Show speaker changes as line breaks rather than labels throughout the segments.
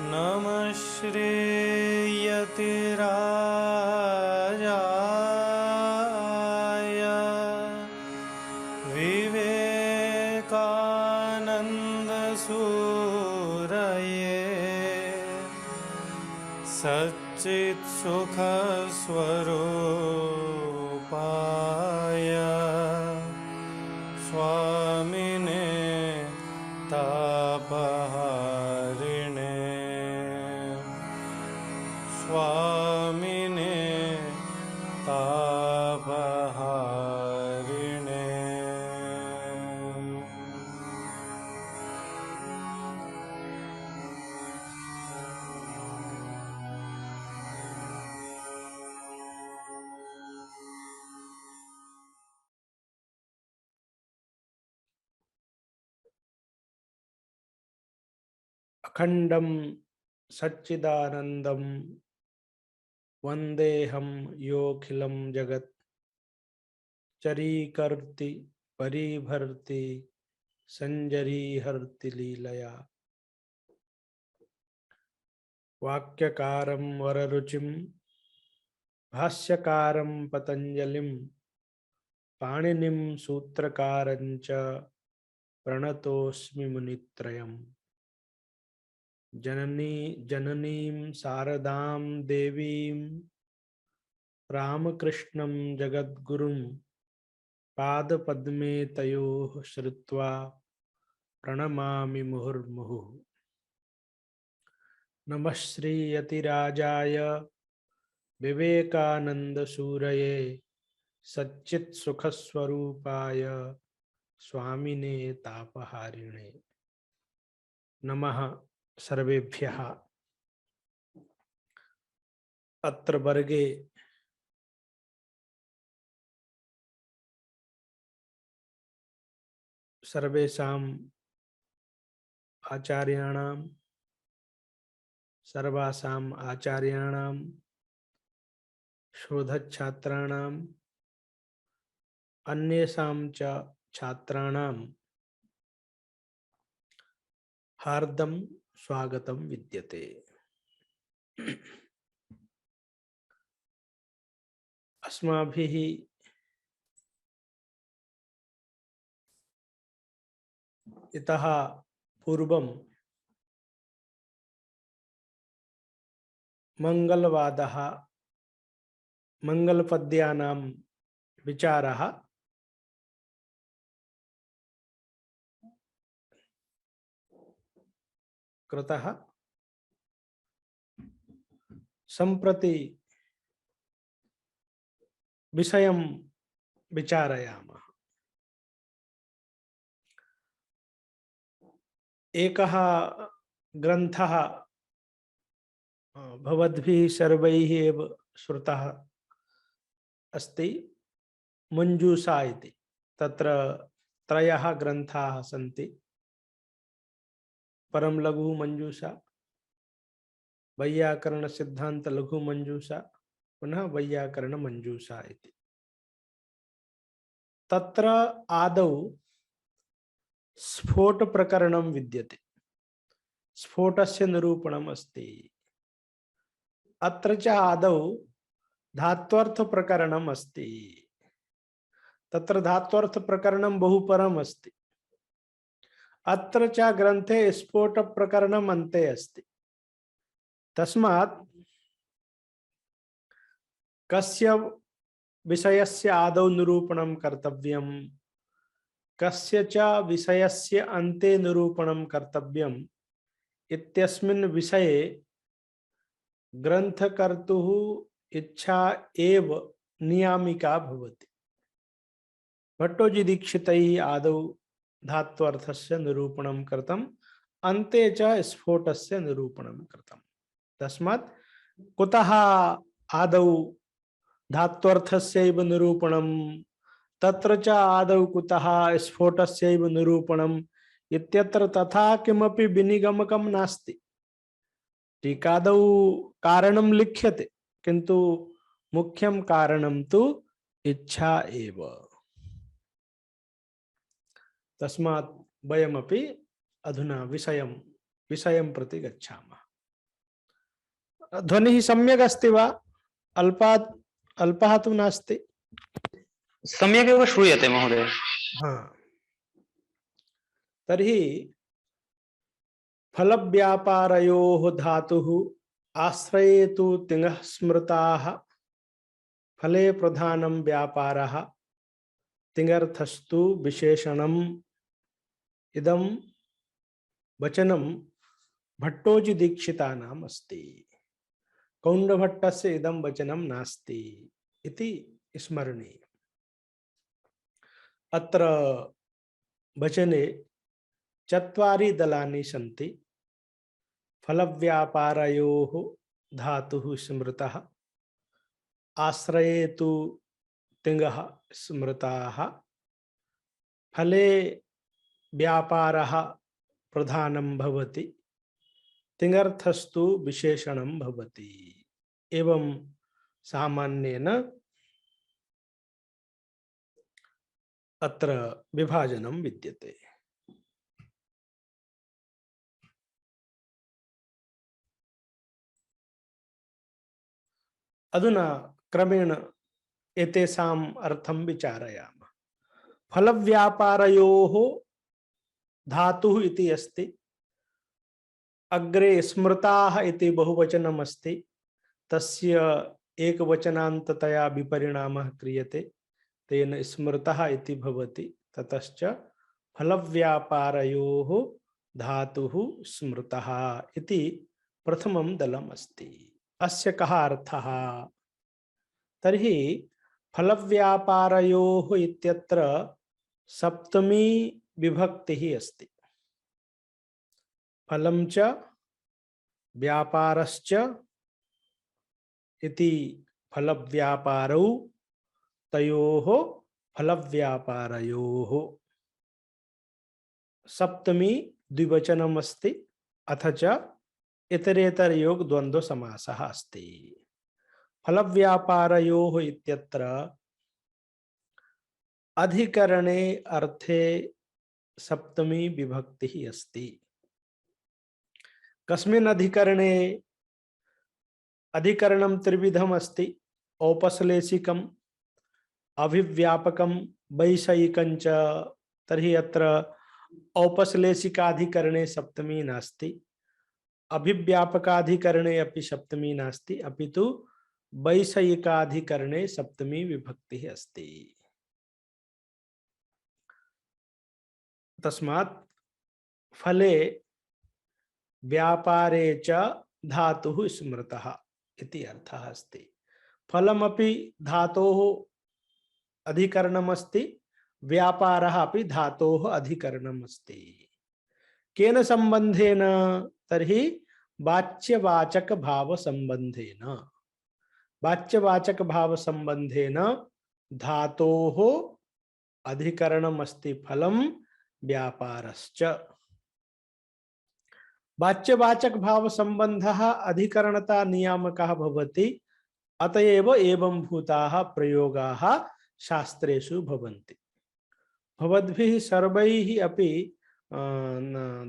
नमः श्रीयतिराजाय विवेकानन्दसूरये सच्चित्सुखस्वरूपाय स्वामिने तापहारिणे स्वामिने तापहारिणे।
अखंडम सच्चिदानंदम वंदेहम योखिलम जगत चरीकर्ति परिभर्ति संजरीहर्ति लीलया वाक्यकारं वररुचिं भाष्यकारं पतंजलिं पाणिनिं सूत्रकारं च प्रणतोस्मि मुनित्रयम्। जननीं शारदां देवीं रामकृष्णं जगद्गुरुं पादपद्मे तयोः श्रुत्वा प्रणमामि मुहुर्मुहुः। नमः श्रीयतिराजाय विवेकानन्दसूरये सच्चित्सुखस्वरूपाय स्वामिने तापहारिणे। नमः सर्वेभ्यः। अत्र वर्गे सर्वेषाम् आचार्याणां सर्वासाम् आचार्याणां शोधच्छात्राणाम् अन्येषां च छात्राणां हार्दं स्वागतं विद्यते। अस्माभिः इतः पूर्वं मंगलवादः मंगलपद्यानां विचारः कृतः। सम्प्रति विषयं विचारयामः। एकः ग्रन्थः भवद्भिः सर्वैः एव श्रुतः अस्ति, मञ्जूषा इति। तत्र त्रयः ग्रन्थाः सन्ति, परम लघु मंजूषा, वैयाकरण सिद्धांत लघु मंजूषा, पुनः वैयाकरण मंजूषा इति। तत्र आदौ स्फोट प्रकरणं विद्यते, स्फोटस्य निरूपणम् अस्ति। अत्र च आदौ धात्वर्थ प्रकरणम् अस्ति। तत्र धात्वर्थ प्रकरणं बहु परम् अस्ति। अत्र च ग्रन्थे स्फोट प्रकरणम् अन्ते अस्ति। तस्मात् कस्य विषयस्य आदौ निरूपणं कर्तव्यं, कस्य च विषयस्य अन्ते निरूपणं कर्तव्यम् इत्यस्मिन् विषये ग्रन्थकर्तुः इच्छा एव नियामिका भवति। भट्टोजी दीक्षितैः आदौ धात्वर्थस्य निरूपणं कृतम्, अन्ते च स्फोटस्य निरूपणं कृतम्। तस्मात् कुतः आदौ धात्वर्थस्यैव निरूपणं, तत्र च आदौ कुतः स्फोटस्यैव निरूपणम् इत्यत्र तथा किमपि विनिगमकं नास्ति। टीकादौ कारणं लिख्यते, किन्तु मुख्यं कारणं तु इच्छा एव। तस्मात् वयमपि अधुना विषयं प्रति गच्छामः। ध्वनिः सम्यक् अस्ति वा? अल्पात् अल्पः तु नास्ति।
सम्यगेव श्रूयते महोदय।
हाँ, तर्हि फलव्यापारयोः धातुः आश्रये तु तिङः स्मृताः, फले प्रधानं व्यापारः, तिङर्थस्तु विशेषणम्। इदं वचनं भट्टोजी दीक्षितानाम् अस्ति। कौण्डभट्टस्य इदं वचनं नास्ति इति स्मरणीय। अत्र वचने चत्वारि दलानि सन्ति। फलव्यापारयोः धातुः स्मृतः, आश्रये तु तिङः स्मृताः, फले व्यापारः प्रधानं भवति, तिङर्थस्तु विशेषणं भवति। एवं सामान्येन अत्र विभाजनं विद्यते। अधुना क्रमेण एतेषाम् अर्थं विचारयामः। फलव्यापारयोः धातुः इति अस्ति, अग्रे स्मृताः इति बहुवचनम् अस्ति, तस्य एकवचनान्ततया विपरिणामः क्रियते, तेन स्मृतः इति भवति। ततश्च फलव्यापारयोः धातुः स्मृतः इति प्रथमं दलम् अस्ति। अस्य कः अर्थः? तर्हि फलव्यापारयोः इत्यत्र सप्तमी विभक्तिः अस्ति। फलं च व्यापारश्च इति फलव्यापारौ, तयोः फलव्यापारयोः। सप्तमी द्विवचनम् अस्ति, अथ च इतरेतरयोग द्वन्द्व समासः अस्ति। फलव्यापारयोः इत्यत्र अधिकरणे अर्थे सप्तमी विभक्तिः अस्ति। कस्मिन् अधिकरणे? अधिकरणं त्रिविधम् अस्ति, औपश्लेषिकम्, अभिव्यापकं, वैषयिकं च। तर्हि अत्र औपश्लेषिकाधिकरणे सप्तमी नास्ति, अभिव्यापकाधिकरणे अपि सप्तमी नास्ति, अपितु वैषयिकाधिकरणे सप्तमी विभक्तिः अस्ति। तस्मात् फले व्यापारे च धातुः स्मृतः इति अर्थः अस्ति। फलमपि धातोः अधिकरणम् अस्ति, व्यापारः अपि धातोः अधिकरणम् अस्ति। केन संबंधेन? तर्हि वाच्यवाचक भाव संबंधेन। वाच्यवाचक भाव संबंधेन धातोः अधिकरणम् अस्ति फलं, व्यापारश्च। वाच्यवाचक भाव संबंधः अधिकरणता नियामकः भवति, अतएव एवं भूताः प्रयोगाः शास्त्रेषु भवन्ति। भवद्भिः सर्वैः अपि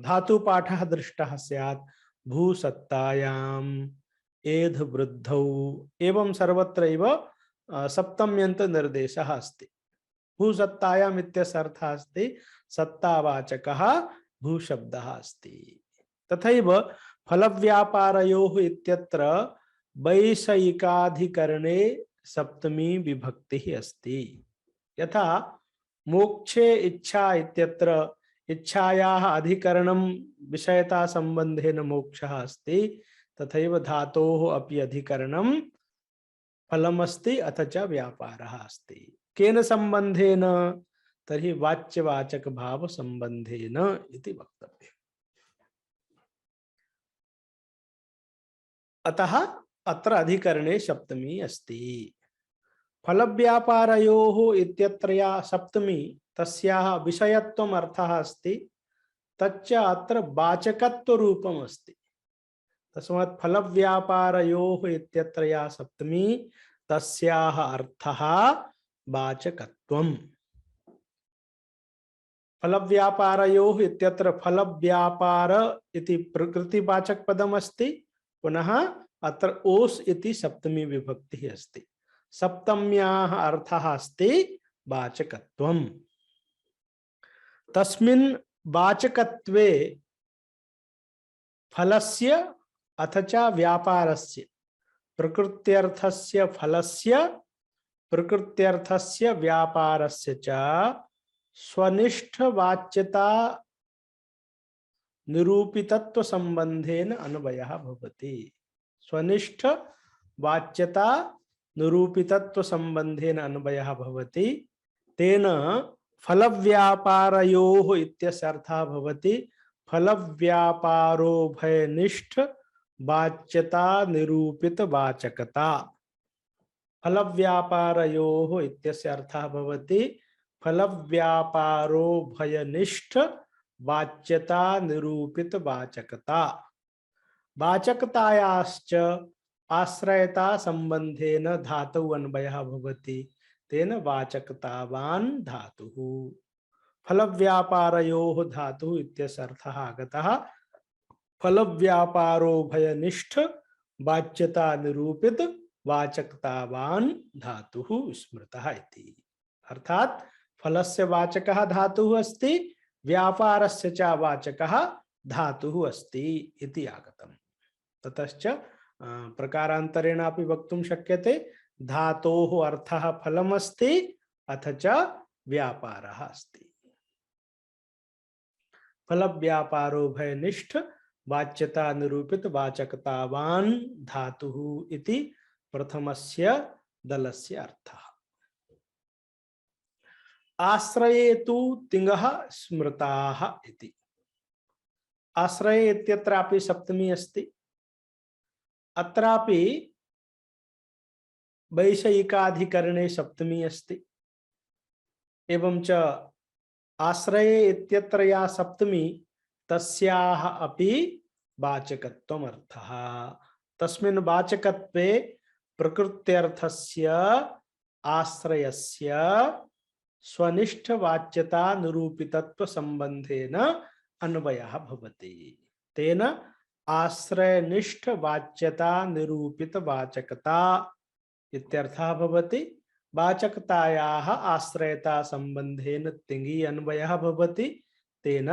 धातुपाठः दृष्टः स्यात्। भूसत्तायाम्, एध वृद्धौ, एवं सर्वत्रैव सप्तम्यन्त निर्देशः अस्ति। भूसत्तायाम् इत्यस्य अर्थः अस्ति सत्तावाचकः भूशब्दः अस्ति। तथैव फलव्यापारयोः इत्यत्र वैषयिकाधिकरणे सप्तमी विभक्तिः अस्ति। यथा मोक्षे इच्छा इत्यत्र इच्छायाः अधिकरणं विषयता संबंधेन मोक्षः अस्ति, तथैव धातोः अपि अधिकरणं फलमस्ति, अथ च व्यापारः अस्ति। केन संबंधेन? तर्हि वाच्यवाचक भाव संबंधेन इति वक्तव्यम्। अतः अत्र अधिकरणे सप्तमी अस्ति। फलव्यापारयोः इत्यत्र या सप्तमी, तस्याः विषयत्वम् अर्थः अस्ति, तच्च अत्र वाचकत्व रूपम् अस्ति। तस्मात् फलव्यापारयोः इत्यत्र या सप्तमी, तस्याः अर्थः वाचकत्वम्। फलव्यापारयोः इत्यत्र फलव्यापार इति प्रकृतिवाचक पदम् अस्ति, पुनः अत्र ओस् इति सप्तमी विभक्तिः अस्ति। सप्तम्याः अर्थः अस्ति वाचकत्वम्। तस्मिन् वाचकत्वे फलस्य अथ च व्यापारस्य प्रकृत्यर्थस्य फलस्य प्रकृत्यर्थस्य व्यापारस्य च स्वनिष्ठवाच्यता निरूपितत्व संबंधेन अन्वयः भवति। स्वनिष्ठ वाच्यता निरूपितत्व संबंधेन अन्वयः भवति। तेन फलव्यापारयोः इत्यस्य अर्थः भवति फलव्यापारोभयनिष्ठ वाच्यता निरूपित वाचकता। फलव्यापारयोः इत्यस्य अर्थः भवति फलव्यापारोभयनिष्ठ वाच्यता निरूपित वाचकता। वाचकतायाश्च आश्रयता संबंधेन धातु अन्वयः भवति। तेन वाचकतावान् धातुः। फलव्यापारयोः धातुः इत्यस्य अर्थः आगतः फलव्यापारोभयनिष्ठ वाच्यता निरूपित वाचकतावान् धातुः स्मृतः इति। अर्थात फलस्य वाचकः धातुः अस्ति, व्यापारस्य च वाचकः धातुः अस्ति इति आगतम्। ततश्च प्रकारान्तरेण अपि वक्तुं शक्यते धातोः अर्थः फलमस्ति अथ च व्यापारः अस्ति। फलव्यापारोभयनिष्ठ वाच्यता निरूपित वाचकतावान् धातुः इति प्रथमस्य दलस्य अर्थः। आश्रये तु तिङः स्मृताः इति। आश्रये इत्यत्रापि सप्तमी अस्ति। अत्रापि वैषयिकाधिकरणे सप्तमी अस्ति। एवं च आश्रये इत्यत्र या सप्तमी तस्याः अपि वाचकत्वम् अर्थः। तस्मिन् वाचकत्वे प्रकृत्यर्थस्य आश्रयस्य स्वनिष्ठवाच्यता निरूपितत्व संबंधेन अन्वयः भवति। तेन आश्रयनिष्ठ वाच्यता निरूपित वाचकता इत्यर्थः भवति। वाचकतायाः आश्रयता संबंधेन तिङि अन्वयः भवति। तेन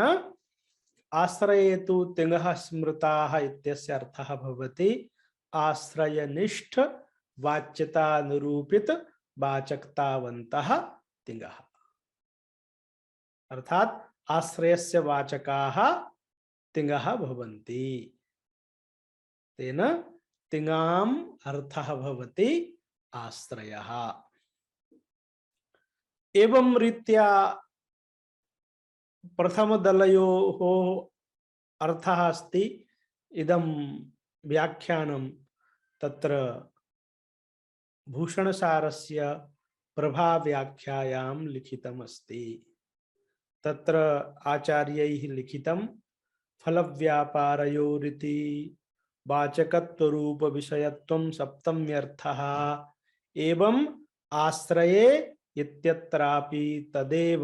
आश्रयेतु तिङः स्मृताः इत्यस्य अर्थः भवति आश्रयनिष्ठ वाच्यता निरूपित वाचकतावन्तः तिङः। अर्थात आश्रयस्य वाचकाः तिङः भवन्ति। तेन तिङाम् अर्थः भवति आश्रयः। एवं रीत्या प्रथमदलयोः अर्थः अस्ति। इदं व्याख्यानं तत्र भूषणसारस्य प्रभाव्याख्यायां लिखितमस्ति। तत्र आचार्यैः लिखितं फलव्यापारयोरिति वाचकत्वरूप विषयत्वं सप्तम्यर्थः एवं आश्रये इत्यत्रापि तदेव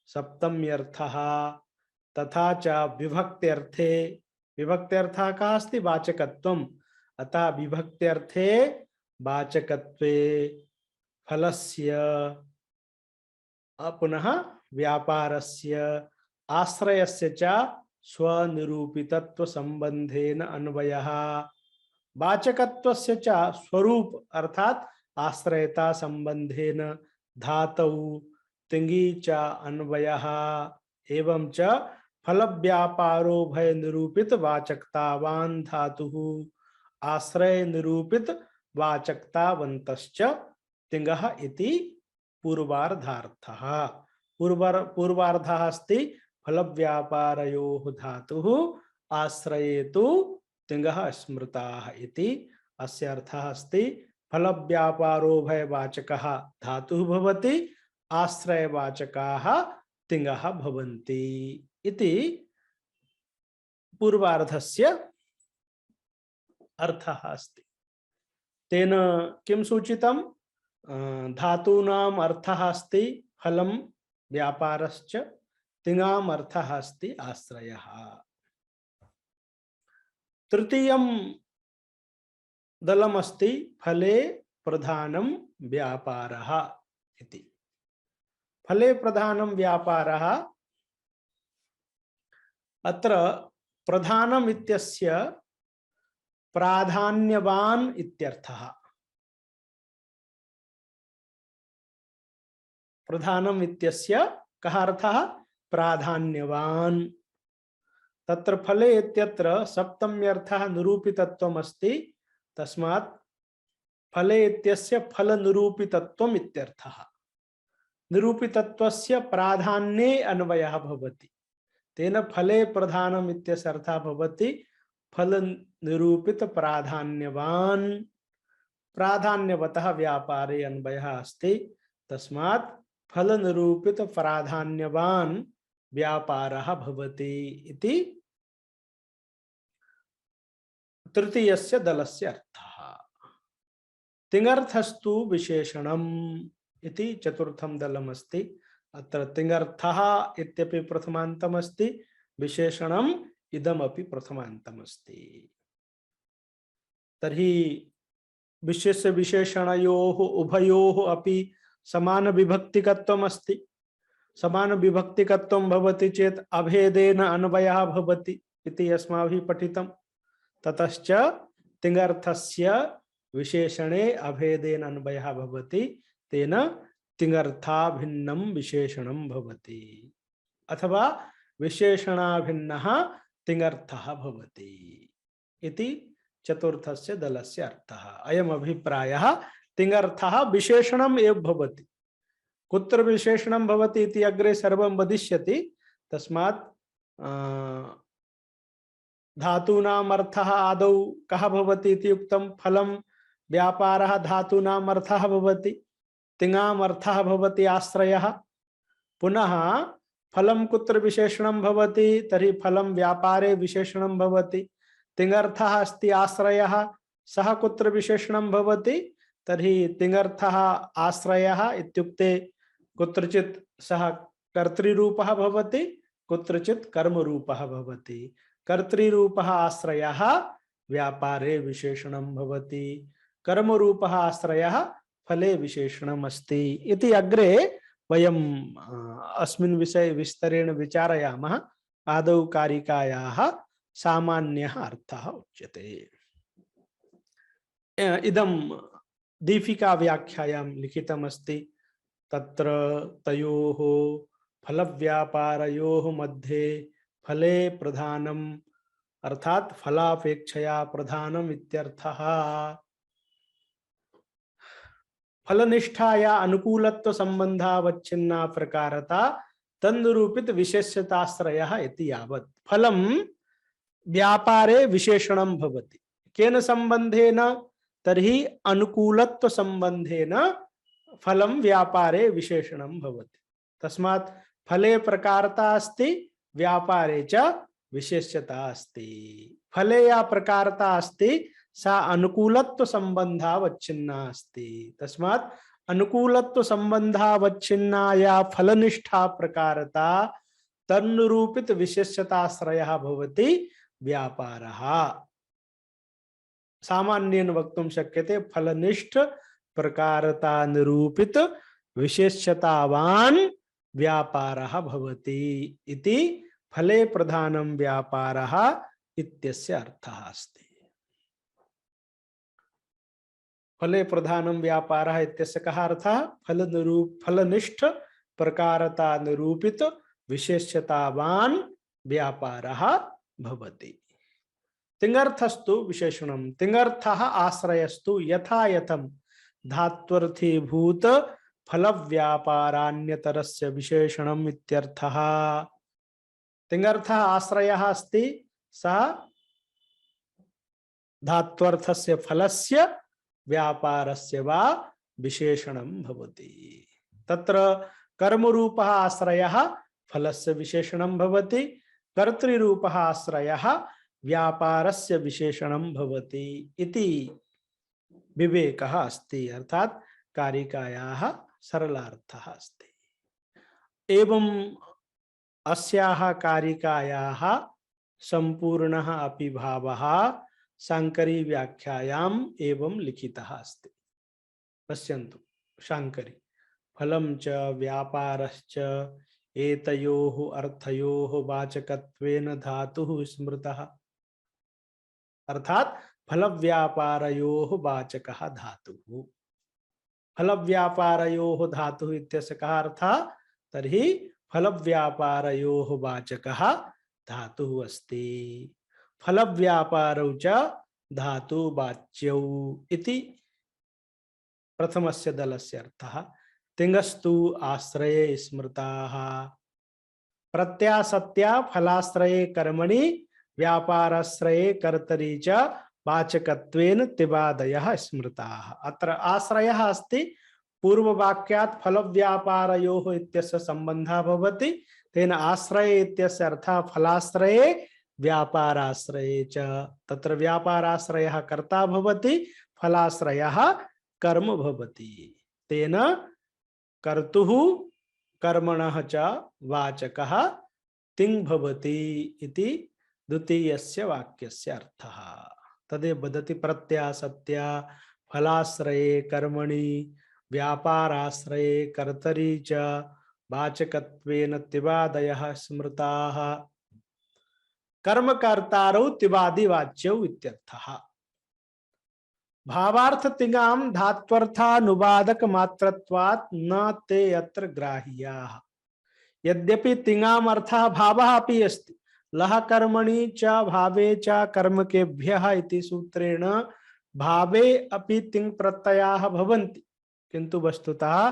सप्तम्यर्थः तथा च विभक्त्यर्थे विभक्त्यर्थः कः अस्ति वाचकत्वम् अतः विभक्त्यर्थे वाचकत्वे फलस्य पुनः व्यापारस्य आश्रयस्य च स्वनिरूपितत्व संबंधेन अन्वयः वाचकत्वस्य च स्वरूप अर्थात आश्रयता संबंधेन धातौ तिङि च अन्वयः एवं च फलव्यापारो भय निरूपित वाचकतावान् धातुः आश्रय निरूपित वाचकतावन्तश्च तिङः इति पूर्वार्धार्थः। पूर्वार्धः अस्ति फलव्यापारयोः धातुः आश्रयेतु तिङः स्मृताः इति। अस्य अर्थः अस्ति फलव्यापारो भय वाचकः धातुः भवति आश्रयवाचकाः तिङः भवन्ति इति पूर्वार्धस्य अर्थः अस्ति। तेन किं सूचितं धातूनाम् अर्थः अस्ति फलं व्यापारश्च तिङाम् अर्थः अस्ति आश्रयः। तृतीयं दलमस्ति फले प्रधानं व्यापारः इति। फले प्रधानं व्यापारः, अत्र प्रधानम् इत्यस्य प्राधान्यवान् इत्यर्थः। प्रधानम् इत्यस्य कः अर्थः? प्राधान्यवान्। तत्र फले इत्यत्र सप्तम्यर्थः निरूपितत्वम् अस्ति, तस्मात् फले इत्यस्य फल निरूपितत्वम् इत्यर्थः। निरूपितत्वस्य प्राधान्ये अन्वयः भवति, तेन फले प्रधानम् इत्यस्य अर्थः भवति फल निरूपित प्राधान्यवान्। प्राधान्यवतः व्यापारे अन्वयः अस्ति, तस्मात् फल निरूपित प्राधान्यवान् व्यापारः भवति इति तृतीयस्य दलस्य अर्थः। तिङर्थस्तु विशेषणम् इति चतुर्थं दलमस्ति। अत्र तिङर्थः इत्यपि प्रथमान्तमस्ति, विशेषणम् इदमपि प्रथमान्तमस्ति। तर्हि विशेष्य विशेषणयोः उभयोः अपि समान विभक्तिकत्वम् अस्ति। समान विभक्तिकत्वं भवति चेत् अभेदेन अन्वयः भवति इति अस्माभिः पठितं। ततश्च तिङर्थस्य विशेषणे अभेदेन अन्वयः भवति, तेन तिङर्थाभिन्नं विशेषणं भवति, अथवा विशेषणाभिन्नः तिङर्थः भवति इति चतुर्थस्य दलस्य अर्थः। अयम् अभिप्रायः तिङर्थः विशेषणम् एव भवति। कुत्र विशेषणं भवति इति अग्रे सर्वं वदिष्यति। तस्मात् धातूनाम् अर्थः आदौ कः भवति इति उक्तं। फलं व्यापारः धातूनाम् अर्थः भवति। तिङाम् अर्थः भवति आश्रयः। पुनः फलं कुत्र विशेषणं भवति, तर्हि फलं व्यापारे विशेषणं भवति। तिङर्थः अस्ति आश्रयः, सः कुत्र विशेषणं भवति, तर्हि तिङर्थः आश्रयः इत्युक्ते कुत्रचित् सः कर्तृरूपः भवति, कुत्रचित् कर्मरूपः भवति। कर्तृरूपः आश्रयः व्यापारे विशेषणं भवति, कर्मरूपः आश्रयः फले विशेषणम् अस्ति इति अग्रे वयम् अस्मिन् विषये विस्तरेण विचारयामः। आदौ कारिकायाः सामान्यः अर्थः उच्यते। इदं दीपिका व्याख्यायां लिखितमस्ति। तत्र तयोः फलव्यापारयोः मध्ये फले प्रधानम् अर्थात फलापेक्षया प्रधानम् इत्यर्थः। फलनिष्ठाया अनुकूलत्व संबंधावच्छिन्ना प्रकारता तन्निरूपित विशेष्यताश्रयः इति यावत्। फलं व्यापारे विशेषणं भवति। केन संबंधेन, तर्हि अनुकूलत्व संबंधेन फलं व्यापारे विशेषणं भवति। तस्मात् फले प्रकारता अस्ति, व्यापारे च विशेष्यता अस्ति। फले या प्रकारता अस्ति सा अनुकूलत्व संबंधावच्छिन्ना अस्ति। तस्मात् अनुकूलत्व संबंधावच्छिन्नाया फलनिष्ठा प्रकारता तन्निरूपित विशेष्यताश्रयः भवति व्यापारः। सामान्येन वक्तुं शक्यते फलनिष्ठ प्रकारता निरूपित विशेष्यतावान् व्यापारः भवति इति फले प्रधानं व्यापारः इत्यस्य अर्थः अस्ति। फले प्रधानं व्यापारः इत्यस्य कः अर्थः? फलनिष्ठ प्रकारता निरूपित विशेष्यतावान् व्यापारः भवति। तिङर्थस्तु विशेषणं। तिङर्थः आश्रयस्तु यथा यथं धात्वर्थीभूत फल व्यापारान्यतरस्य विशेषणम् इत्यर्थः। तिङर्थः आश्रयः अस्ति, सः धात्वर्थस्य फलस्य व्यापारस्य वा विशेषणं भवति। तत्र कर्मरूपः आश्रयः फलस्य विशेषणं भवति, कर्तृरूपः आश्रयः व्यापारस्य विशेषणं भवति इति विवेकः अस्ति, अर्थात कारिकायाः सरलार्थः अस्ति। एवं अस्याः कारिकायाः सम्पूर्णः अपि भावः शांकरी व्याख्यायाम एवं लिखितः अस्ति। पश्यन्तु शांकरी फलं च व्यापारश्च एतयोः अर्थयोः वाचकत्वेन धातुः स्मृतः। अर्थात फल व्यापारयोः वाचकः धातुः। फल व्यापारयोः धातुः इत्यस्य कः अर्थः? तर्हि फल व्यापारयोः वाचकः धातुः अस्ति। फल व्यापारौ च धातु वाच्यौ इति प्रथमस्य दलस्य अर्थः। तिङस्तु आश्रये स्मृताः। प्रत्यासत्या फलाश्रये कर्मणि व्यापाराश्रये कर्तरि च वाचकत्वेन तिवादयः स्मृताः। अत्र आश्रयः अस्ति। पूर्ववाक्यात् फलव्यापारयोः इत्यस्य सम्बन्धः भवति। तेन आश्रये इत्यस्य अर्थः फलाश्रये व्यापाराश्रये च। तत्र व्यापाराश्रयः कर्ता भवति, फलाश्रयः कर्म भवति। तेन कर्तुः कर्मणः च वाचकः तिङ् भवति इति द्वितीयस्य वाक्यस्य अर्थः। तदेव वदति प्रत्यासत्या फलाश्रये कर्मणि व्यापाराश्रये कर्तरि च वाचकत्वेन तिवादयः स्मृताः। कर्मकर्तारौ तिवादि वाच्यौ इत्यर्थः। भावार्थ तिङाम धात्वर्थानुवादक मात्रत्वात् न ते अत्र ग्राह्याः। यद्यपि तिङाम अर्थः भावः अपि अस्ति। लह कर्मणि च भावे च कर्मकेभ्यः इति सूत्रेण भावे अपि तिङ् प्रत्ययाः भवन्ति, किन्तु वस्तुतः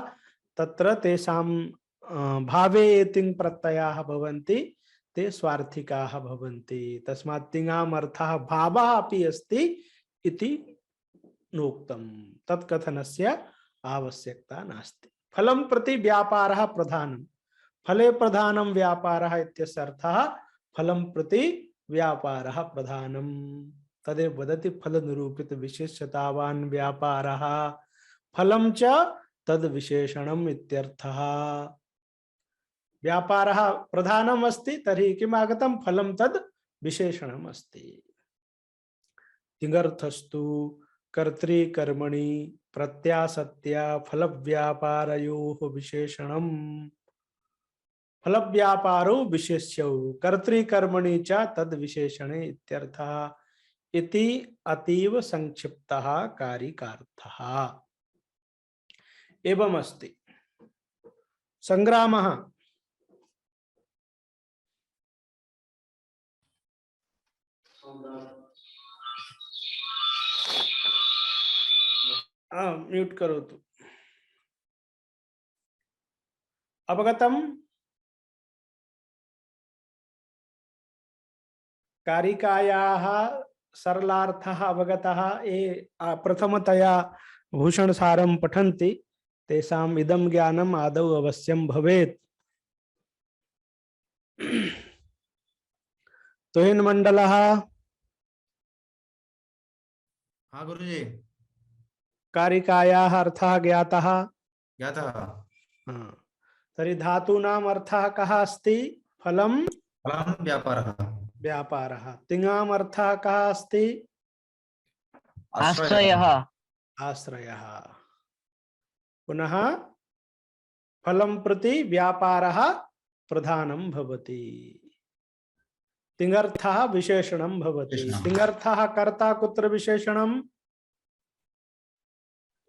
तत्र तेषां भावे ये तिङ् प्रत्ययाः भवन्ति ते स्वार्थिकाः भवन्ति। तस्मात् तिङाम अर्थः भावः अपि अस्ति इति नोक्तम्। तत्कथनस्य आवश्यकता नास्ति। फलं प्रति व्यापारः प्रधानम्। फले प्रधानं व्यापारः इत्यस्य अर्थः फलं प्रति व्यापारः प्रधानम्। तदेव वदति फल निरूपित विशेषतावान् व्यापारः फलं च तद विशेषणम् इत्यर्थः। व्यापारः प्रधानम् अस्ति तर्हि किम् आगतं? फलं तद विशेषणम् अस्ति। तिङर्थस्तु कर्तृकर्मणि प्रत्यासत्या फल व्यापारयोः विशेषणम्। फल व्यापारो विशेष्यौ कर्तृकर्मणि च तद विशेषणे इत्यर्थः इति अतीव संक्षिप्तः कारिकार्थः। एवं अस्ति। संग्रामः म्यूट करोतु। अवगतम्? कारिकायाः सरलार्थः अवगतः। ये प्रथमतया भूषणसारं पठन्ति तेषाम् इदं ज्ञानम् आदौ अवश्यं भवेत्। तुहिन मंडलः।
हाँ गुरुजी।
कारिकायाः अर्थः ज्ञातः?
ज्ञातः।
हाँ। तर्हि धातूनाम् अर्थः कः अस्ति? फलं
फलं व्यापारः।
व्यापारः। तिङाम् अर्थः कः अस्ति?
आश्रयः।
आश्रयः। पुनः फलं प्रति व्यापारः प्रधानं भवति। तिङर्थः विशेषणं भवति। तिङर्थः कर्ता कुत्र विशेषणं?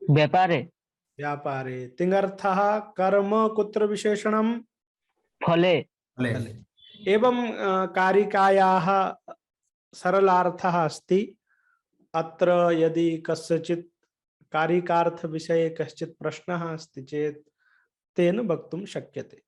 व्यापारे।
व्यापारे। तिङर्थः कर्म कुत्र विशेषणं?
फले।
फले। एवं कारिकायाः सरलार्थः अस्ति। अत्र यदि कस्यचित् कारिकार्थ विषये कश्चित् प्रश्नः अस्ति चेत् तेन वक्तुं शक्यते।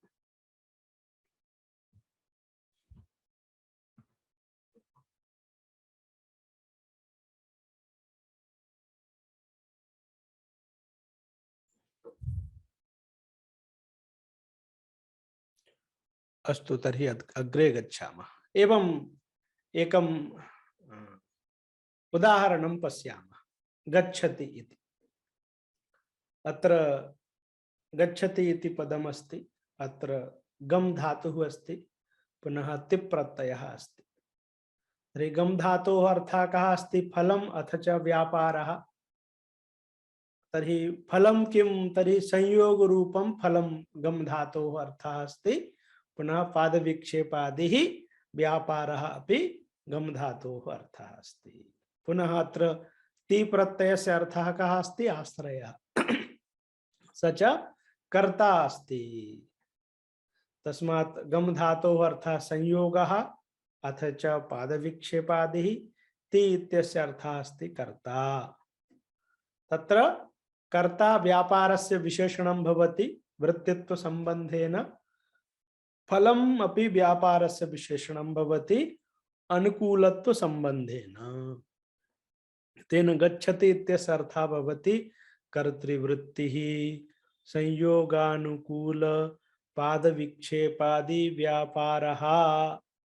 अस्तु, तर्हि अग्रे गच्छामः। एवं एकम् उदाहरणं पश्यामः। गच्छति इति। अत्र गच्छति इति पदम् अस्ति। अत्र गम धातुः अस्ति, पुनः तिप् प्रत्ययः अस्ति। तर्हि गम धातोः अर्थः कः अस्ति? फलम् अथ च व्यापारः। तर्हि फलं किं? तर्हि संयोगरूपं फलं गम धातोः अर्थः अस्ति। पुनः पादविक्षेपादिः व्यापारः अपि गम धातोः अर्थः अस्ति। पुनः अत्र ति प्रत्ययस्य अर्थः कः अस्ति? आश्रयः। स च कर्ता अस्ति। तस्मात् गम धातोः अर्थः संयोगः अथ च पादविक्षेपादिः। ति इत्यस्य अर्थः अस्ति कर्ता। तत्र कर्ता व्यापारस्य विशेषणं भवति वृत्तित्व संबंधेन। फलम् अपि व्यापारस्य विशेषणं भवति अनुकूलत्व संबंधेन। तेन गच्छति इत्यस्य अर्थः भवति कर्तृवृत्तिः संयोगानुकूल पादविक्षेपादि व्यापारः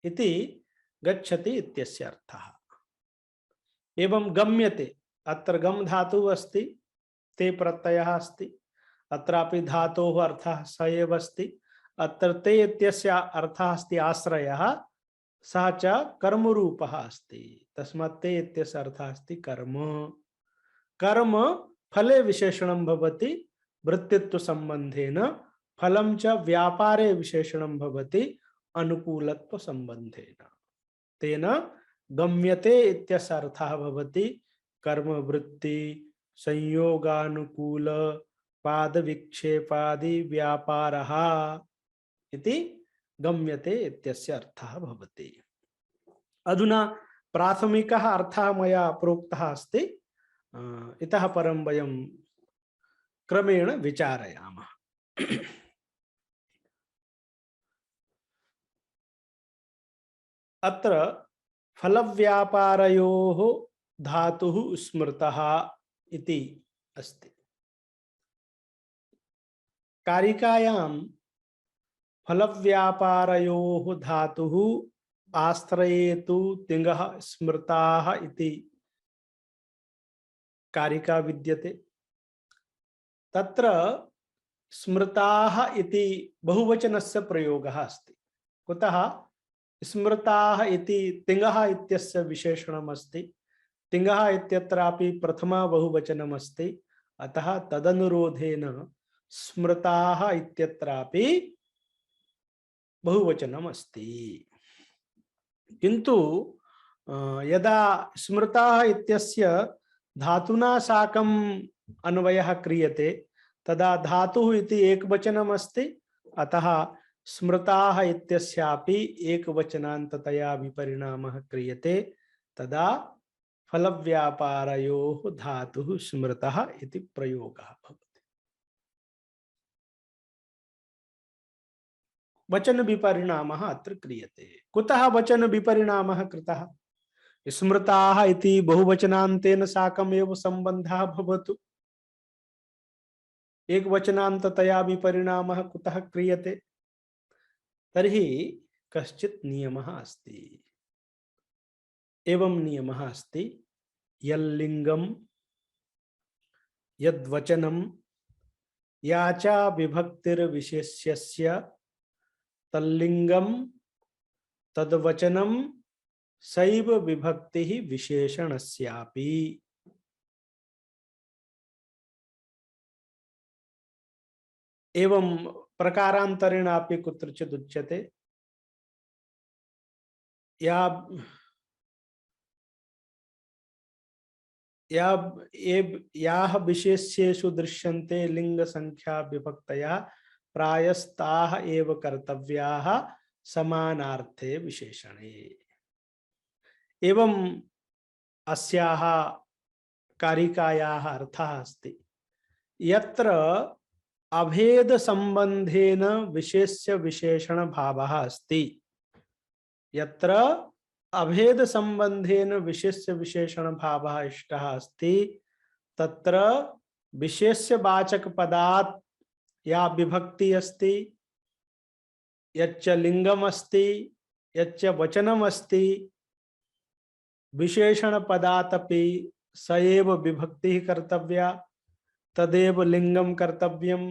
इति गच्छति इत्यस्य अर्थः। एवं गम्यते, अत्र गम धातुः अस्ति, ते प्रत्ययः अस्ति, अत्रापि धातोः अर्थः स एव अस्ति। अत्र ते इत्यस्य अर्थः अस्ति आश्रयः, सः च कर्मरूपः अस्ति। तस्मात् ते इत्यस्य अर्थः अस्ति कर्म। कर्म फले विशेषणं भवति वृत्तित्व संबंधेन, फलं च व्यापारे विशेषणं भवति अनुकूलत्व संबंधेन। तेन गम्यते इत्यस्य अर्थः भवति कर्म वृत्ति संयोगानुकूल पाद विक्षेपादि व्यापारः इति गम्यते इत्यस्य अर्थः भवति। अधुना प्राथमिकः अर्थः मया प्रोक्तः अस्ति। इतः परं वयं क्रमेण विचारयामः। अत्र फलव्यापारयोः धातुः स्मृतः इति अस्ति। कारिकायां फलव्यापारयोः धातुः आश्रयेतु तिङः स्मृताः इति कारिका विद्यते। तत्र स्मृताः इति बहुवचनस्य प्रयोगः अस्ति। कुतः? स्मृताः इति तिङः इत्यस्य विशेषणम् अस्ति। तिङः इत्यत्रापि प्रथमा बहुवचनम् अस्ति, अतः तदनुरोधेन स्मृताः इत्यत्रापि बहुवचनम् अस्ति। किन्तु यदा स्मृताः इत्यस्य धातुना साकम् अन्वयः क्रियते तदा धातुः इति एकवचनम् अस्ति, अतः स्मृताः इत्यस्यापि एकवचनान्ततया विपरिणामः क्रियते, तदा फलव्यापारयोः धातुः स्मृतः इति प्रयोगः भवति। वचन विपरिणामः अत्र क्रियते। कुतः वचन विपरिणामः कृतः? स्मृताः इति बहुवचनान्तेन साकम् एव सम्बन्धः भवतु, एकवचनान्ततया विपरिणामः कुतः क्रियते? तर्हि कश्चित् नियमः अस्ति। एवं नियमः अस्ति, यल्लिङ्गं यद्वचनं या च विभक्तिर्विशेष्यस्य तल्लिङ्गं तद्वचनं सैव विभक्तिः विशेषणस्यापि। एवं प्रकारान्तरेण अपि कुत्रचित् उच्यते, याः विशेष्येषु दृश्यन्ते लिंग संख्या विभक्तयः प्रायस्ताः एव कर्तव्याः समानार्थे विशेषणे। एवं अस्याः कारिकायाः अर्थः अस्ति, यत्र अभेद संबंधेन विशेष्य विशेषण भावः अस्ति। यत्र अभेद संबंधेन विशेष्य विशेषण भावः इष्टः अस्ति, तत्र विशेष्य वाचक पदात् या विभक्ति अस्ति, यच्च लिंगम अस्ति, यच्च वचनम अस्ति, विशेषण पदातपि स एव विभक्तिः कर्तव्या, तदेव लिंगम कर्तव्यम,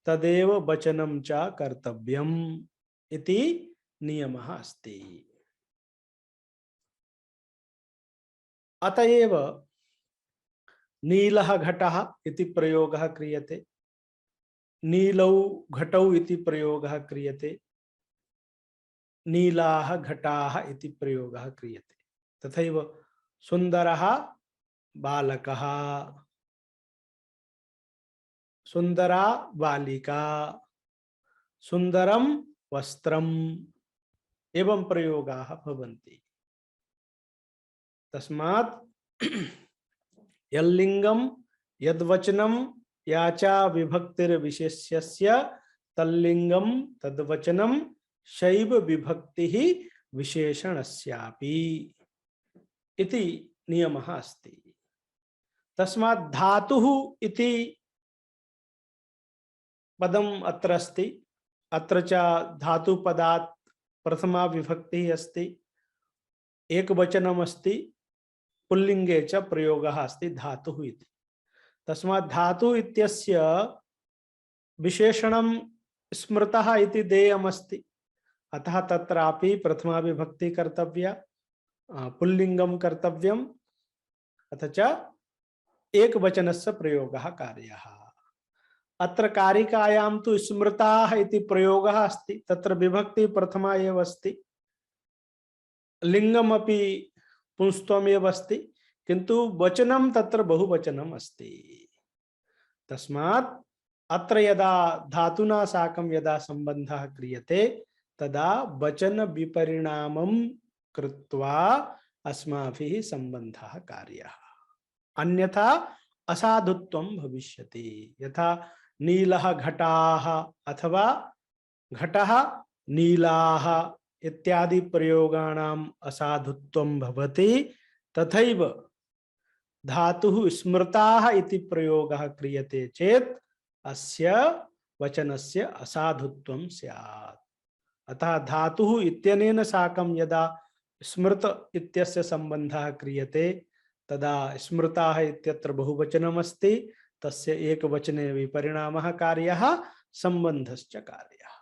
तदेव वचनम च कर्तव्यम इति नियमः अस्ति। अतएव नीलः घटः इति प्रयोगः क्रियते, नीलौ घटौ इति प्रयोगः क्रियते, नीलाः घटाः इति प्रयोगः क्रियते। तथैव सुन्दरः बालकः, सुन्दरा बालिका, सुन्दरं वस्त्रम् एवं प्रयोगाः भवन्ति। तस्मात् यल्लिंगम यद्वचनम याचा विभक्तिर्विशेष्यस्य तल्लिंगम तद्वचनम शैव विभक्ति ही विशेषणस्यापि इति नियमः अस्ति। तस्मात् धातुः इति पदम् अत्र अस्ति। अत्र च धातुपदात् प्रथमा विभक्तिः अस्ति, एकवचनम् अस्ति, पुल्लिंगे च प्रयोगः अस्ति धातुः इति। तस्मात् धातु इत्यस्य विशेषणं स्मृतः इति देयमस्ति, अतः तत्रापि प्रथमा विभक्ति कर्तव्या, पुल्लिंगं कर्तव्यम्, अथ च एकवचनस्य प्रयोगः कार्यः। अत्र कारिकायां तु स्मृताः इति प्रयोगः अस्ति, तत्र विभक्ति प्रथमा एव अस्ति, लिंगमपि पुंस्त्वमेव अस्ति, किन्तु वचनं तत्र बहुवचनम् अस्ति। तस्मात् अत्र यदा धातुना साकं यदा सम्बन्धः क्रियते तदा वचन विपरिणामं कृत्वा अस्माभिः सम्बन्धः कार्यः, अन्यथा असाधुत्वं भविष्यति। यथा नीलः घटाः अथवा घटः नीलाः इत्यादि प्रयोगाणाम् असाधुत्वं भवति, तथैव धातुः स्मृताः इति प्रयोगः क्रियते चेत् अस्य वचनस्य असाधुत्वं स्यात्। अतः धातुः इत्यनेन साकं यदा स्मृत इत्यस्य सम्बन्धः क्रियते तदा स्मृताः इत्यत्र बहुवचनमस्ति, तस्य एकवचने विपरिणामः कार्यः, सम्बन्धश्च कार्यः।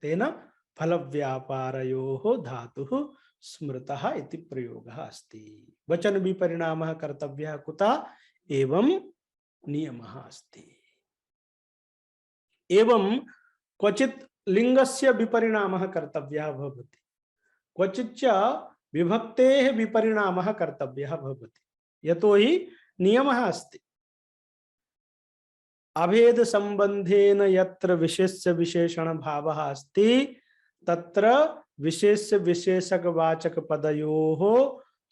तेन फलव्यापारयोः धातुः स्मृतः इति प्रयोगः अस्ति। वचन विपरिणामः कर्तव्यः कुतः? एवं नियमः अस्ति। एवं क्वचित् लिंगस्य विपरिणामः कर्तव्यः भवति, क्वचित् च विभक्तेः विपरिणामः कर्तव्यः भवति। यतोहि नियमः अस्ति, अभेद संबंधेन यत्र विशेष्य विशेषण भावः अस्ति तत्र विशेष्य विशेषक वाचक पदयोः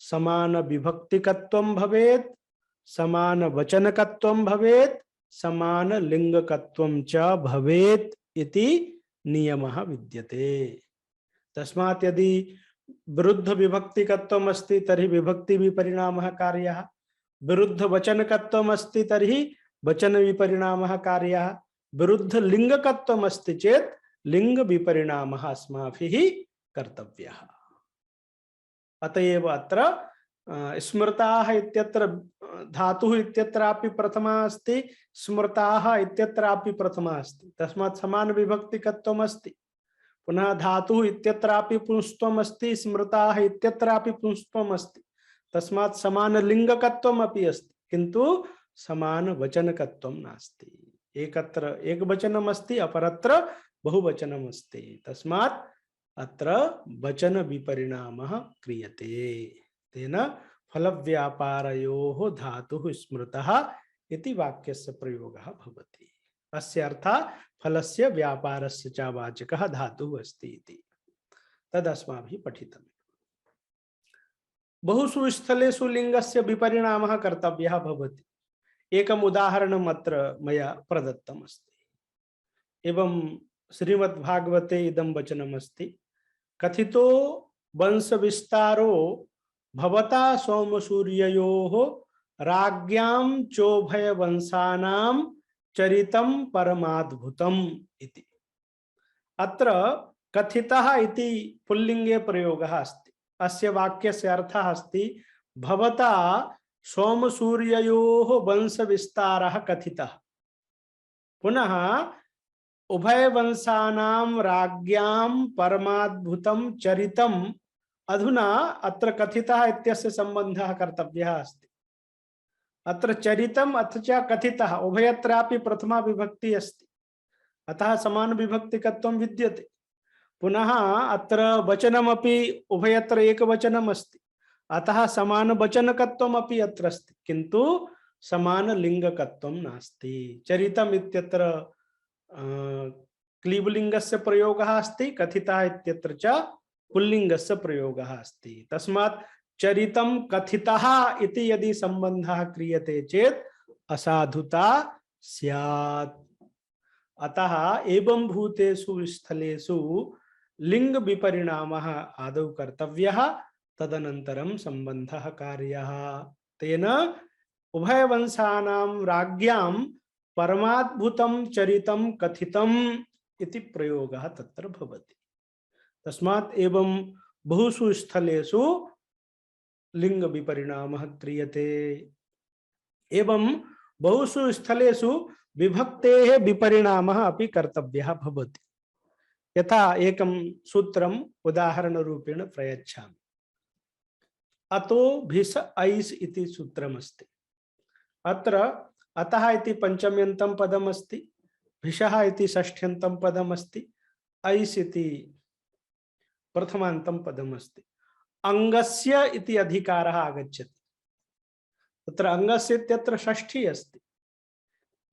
समान विभक्तिकत्वं भवेत्, समान वचनकत्वं भवेत्, समान लिंगकत्वं च भवेत् इति नियमः विद्यते। तस्मात् यदि विरुद्ध विभक्तिकत्वम् अस्ति तर्हि विभक्ति विपरिणामः कार्यः, विरुद्ध वचनकत्वम् अस्ति तर्हि वचन विपरिणामः कार्यः, विरुद्ध लिंगकत्वम् अस्ति चेत् लिंग विपरिणामः अस्माभिः कर्तव्यः। अतएव अत्र स्मृताः इत्यत्र धातुः इत्यत्रापि प्रथमा अस्ति, स्मृताः इत्यत्रापि प्रथमा अस्ति, तस्मात् समान विभक्तिकत्वम् अस्ति। पुनः धातुः इत्यत्रापि पुंस्त्वम् अस्ति, स्मृताः इत्यत्रापि पुंस्त्वम् अस्ति, तस्मात् समान लिंगकत्वम् अपि अस्ति, किन्तु समान वचनकत्वं नास्ति। एकत्र एकवचनम् अस्ति, अपरत्र बहुवचनम् अस्ति, तस्मात् अत्र वचन विपरिणामः क्रियते। तेन फलव्यापारयोः धातुः स्मृतः इति वाक्यस्य प्रयोगः भवति। अस्य अर्थः फलस्य व्यापारस्य च वाचकः धातुः अस्ति इति। तदस्माभिः पठितम्। बहुषु स्थलेषु लिंगस्य विपरिणामः कर्तव्यः भवति। एकम् उदाहरणम् अत्र मया प्रदत्तम् अस्ति। एवं श्रीमद्भागवते इदं वचनम् अस्ति, कथितो वंश विस्तारो भवता सोमसूर्ययोः राज्ञां चोभय वंशानां चरितं परमाद्भुतम् इति। अत्र कथितः इति पुल्लिंगे प्रयोगः अस्ति। अस्य वाक्यस्य अर्थः अस्ति भवता सोमसूर्ययोः वंश विस्तारः कथितः, पुनः उभय वंशानां राज्ञां परमाद्भुतं चरितं अधुना अत्र कथितः इत्यस्य सम्बन्धः कर्तव्यः अस्ति। अत्र चरितम् अथ च कथितः उभयत्रापि प्रथमा विभक्ति अस्ति, अतः समान विभक्तिकत्वं विद्यते। पुनः अत्र वचनमपि उभयत्र एकवचनम् अस्ति, अतः समान वचनकत्वम् अपि अत्र अस्ति, किन्तु समान लिंगकत्वं नास्ति। चरितम् इत्यत्र क्लीबलिंगस्य प्रयोगः अस्ति, कथितः इत्यत्र च पुल्लिंगस्य प्रयोगः अस्ति। तस्मात् चरितं कथितः इति यदि संबंधः क्रियते चेत् असाधुता स्यात्। अतः एवं भूतेषु स्थलेषु लिंग विपरिणामः आदौ कर्तव्यः, तदनन्तरं संबंधः कार्यः। तेन उभयवंशानां राज्ञां परमाद्भुतं चरितं कथितम् इति प्रयोगः तत्र भवति। तस्मात् एवं बहुषु स्थलेषु लिंग विपरिणामः क्रियते। एवं बहुषु स्थलेषु विभक्तेः विपरिणामः अपि कर्तव्यः भवति। यथा एकं सूत्रम् उदाहरणरूपेण प्रयच्छामि। अतो भिष ऐस् इति सूत्रमस्ति। अत्र अतः इति पंचम्यन्तं पदमस्ति, भिषः इति षष्ठ्यन्तं पदमस्ति, ऐस् इति प्रथमान्तं पदमस्ति। अंगस्य इति अधिकारः आगच्छति। तत्र अंगस्य इत्यत्र षष्ठी अस्ति,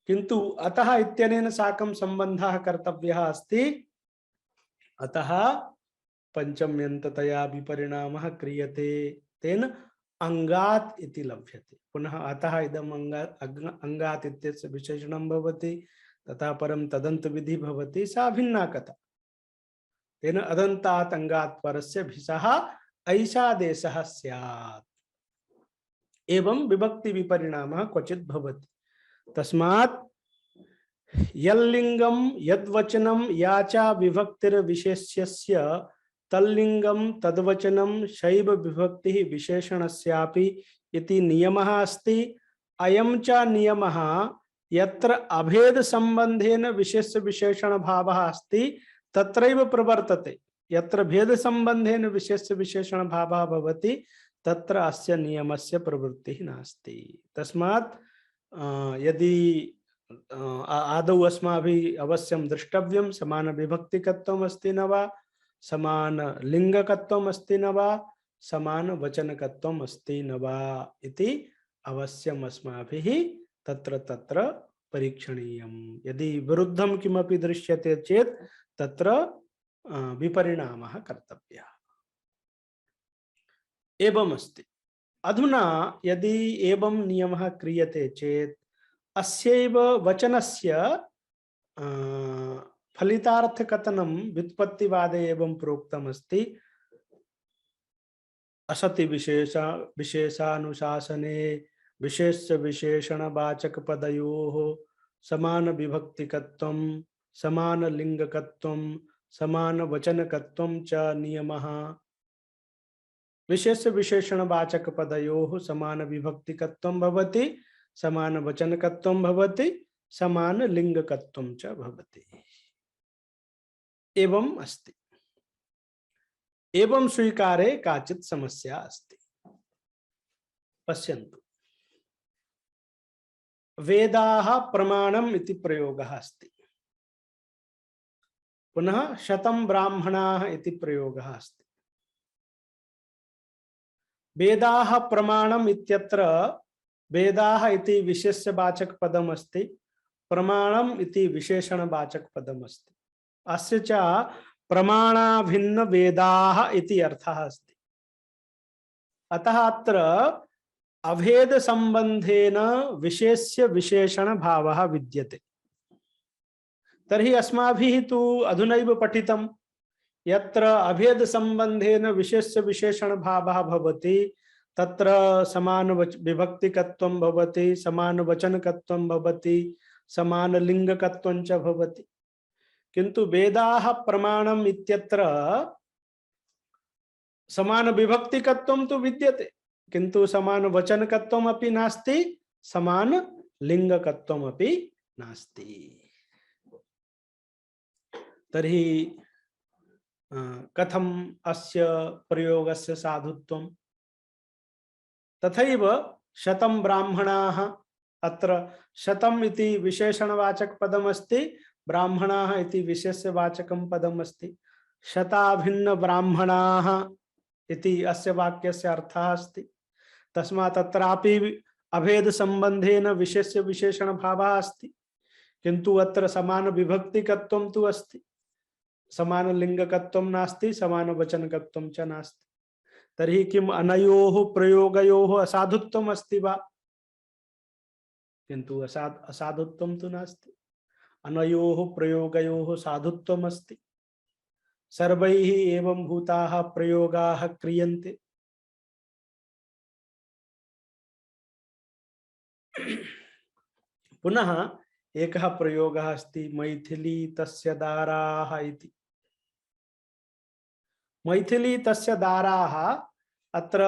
किन्तु अतः इत्यनेन साकं सम्बन्धः कर्तव्यः अस्ति, अतः पंचम्यन्ततया विपरिणामः क्रियते, तेन अंगात् इति लभ्यते। पुनः अतः इदम् अंगात् इत्यस्य विशेषणं भवति, ततः परं तदन्त विधि भवति, सा भिन्ना कथा। तेन अदन्तात् अंगात् परस्य भिषः ऐषादेशः स्यात्। एवं विभक्ति विपरिणामः क्वचित् भवति। तस्मात् यल्लिंगं यद्वचनं या च विभक्तिर्विशेष्यस्य तल्लिंगं तद्वचनं शैव विभक्तिः विशेषणस्यापि इति नियमः अस्ति। अयं च नियमः यत्र अभेद संबंधेन विशेष्य विशेषण भावः अस्ति तत्रैव प्रवर्तते। यत्र भेद संबंधेन विशेष्य विशेषण भावः भवति तत्र अस्य नियमस्य प्रवृत्तिः नास्ति। तस्मात् यदि आदौ अस्माभिः अवश्यं द्रष्टव्यं समान विभक्तिकत्वम् अस्ति न वा, समान लिंगकत्वम् अस्ति न वा, समान वचनकत्वम् अस्ति न वा इति अवश्यम् अस्माभिः तत्र तत्र परीक्षणीयम्। यदि विरुद्धं किमपि दृश्यते चेत् तत्र विपरिणामः कर्तव्यः। एवम् अस्ति। अधुना यदि एवं नियमः क्रियते चेत् अस्यैव वचनस्य फलितार्थकथनं व्युत्पत्तिवादे एवं प्रोक्तमस्ति। असति विशेषानुशासने विशेष्य विशेषणवाचक पदयोः समान विभक्तिकत्वं समान लिंगकत्वं समान वचनकत्वं च नियमः। विशेष्य विशेषणवाचक पदयोः समान विभक्तिकत्वं भवति, समान वचनकत्वं भवति, समान लिंगकत्वं च भवति। एवं अस्ति। एवं स्वीकारे काचित् समस्या अस्ति। पश्यन्तु, वेदाः प्रमाणम् इति प्रयोगः अस्ति। पुनः शतं ब्राह्मणाः इति प्रयोगः अस्ति। वेदाः प्रमाणम् इत्यत्र वेदाः इति विशेष्यवाचक पदम् अस्ति, प्रमाणम् इति विशेषणवाचक पदम् अस्ति। अस्य च प्रमाणाभिन्न वेदाः इति अर्थः अस्ति। अतः अत्र अभेद संबंधेन विशेष्य विशेषण भावः विद्यते। तर्हि अस्माभिः तु अधुनैव पठितं यत्र अभेद संबंधेन विशेष्य विशेषण भावः भवति तत्र समान विभक्तिकत्वं भवति, समान वचनकत्वं भवति, समान लिंगकत्वं च भवति। किन्तु वेदाः प्रमाणम् इत्यत्र समान विभक्तिकत्वं तु विद्यते, किन्तु समान वचनकत्वम् अपि नास्ति, समान लिंगकत्वम् अपि नास्ति। तर्हि कथम अस्य प्रयोगस्य साधुत्वं तथैव शतं ब्राह्मणाः अत्र शतम् इति विशेषणवाचक पदमस्ति ब्राह्मणाः इति विशेष्यवाचकं पदमस्ति शताभिन्न ब्राह्मणाः इति अस्य वाक्यस्य अर्थः अस्ति तस्मात् अत्रापि अभेद संबंधेन विशेष्य विशेषण भावः अस्ति किंतु अत्र समान विभक्तिकत्वं तु अस्ति समान लिंगकत्वं नास्ति समान वचनकत्वं च नास्ति तर्हि किम अनयोः प्रयोगयोः असाधुत्वम् अस्ति वा किंतु असाधुत्वं तु नास्ति अनयोः प्रयोगयोः साधुत्वम् अस्ति सर्वैः एवं भूताः प्रयोगाः क्रियन्ते पुनः एकः प्रयोगः अस्ति मैथिली तस्य दाराः इति मैथिली तस्य दाराः अत्र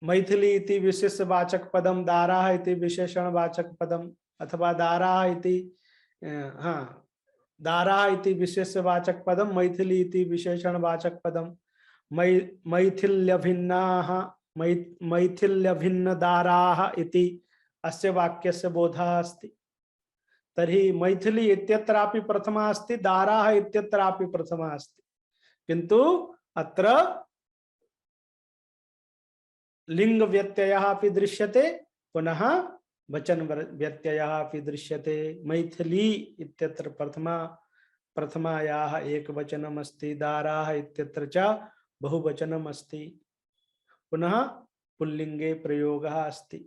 मैथिली इति विशेषवाचक पदम दाराः इति विशेषणवाचक पदम अथवा दाराः इति दाराः इति विशेषवाचक पदम मैथिली इति विशेषणवाचक पदम मैथिल्यभिन्नाः मैथिल्यभिन्न दाराः इति अस्य वाक्यस्य बोधः अस्ति तर्हि मैथिली इत्यत्रापि प्रथमा अस्ति दाराः इत्यत्रापि प्रथमा अस्ति किंतु अत्र लिंग व्यत्ययः अपि दृश्यते पुनः वचन व्यत्ययः अपि दृश्यते मैथिली इत्यत्र प्रथमायाः एकवचनम् अस्ति दाराः इत्यत्र च बहुवचनम् अस्ति पुनः पुल्लिंगे प्रयोगः अस्ति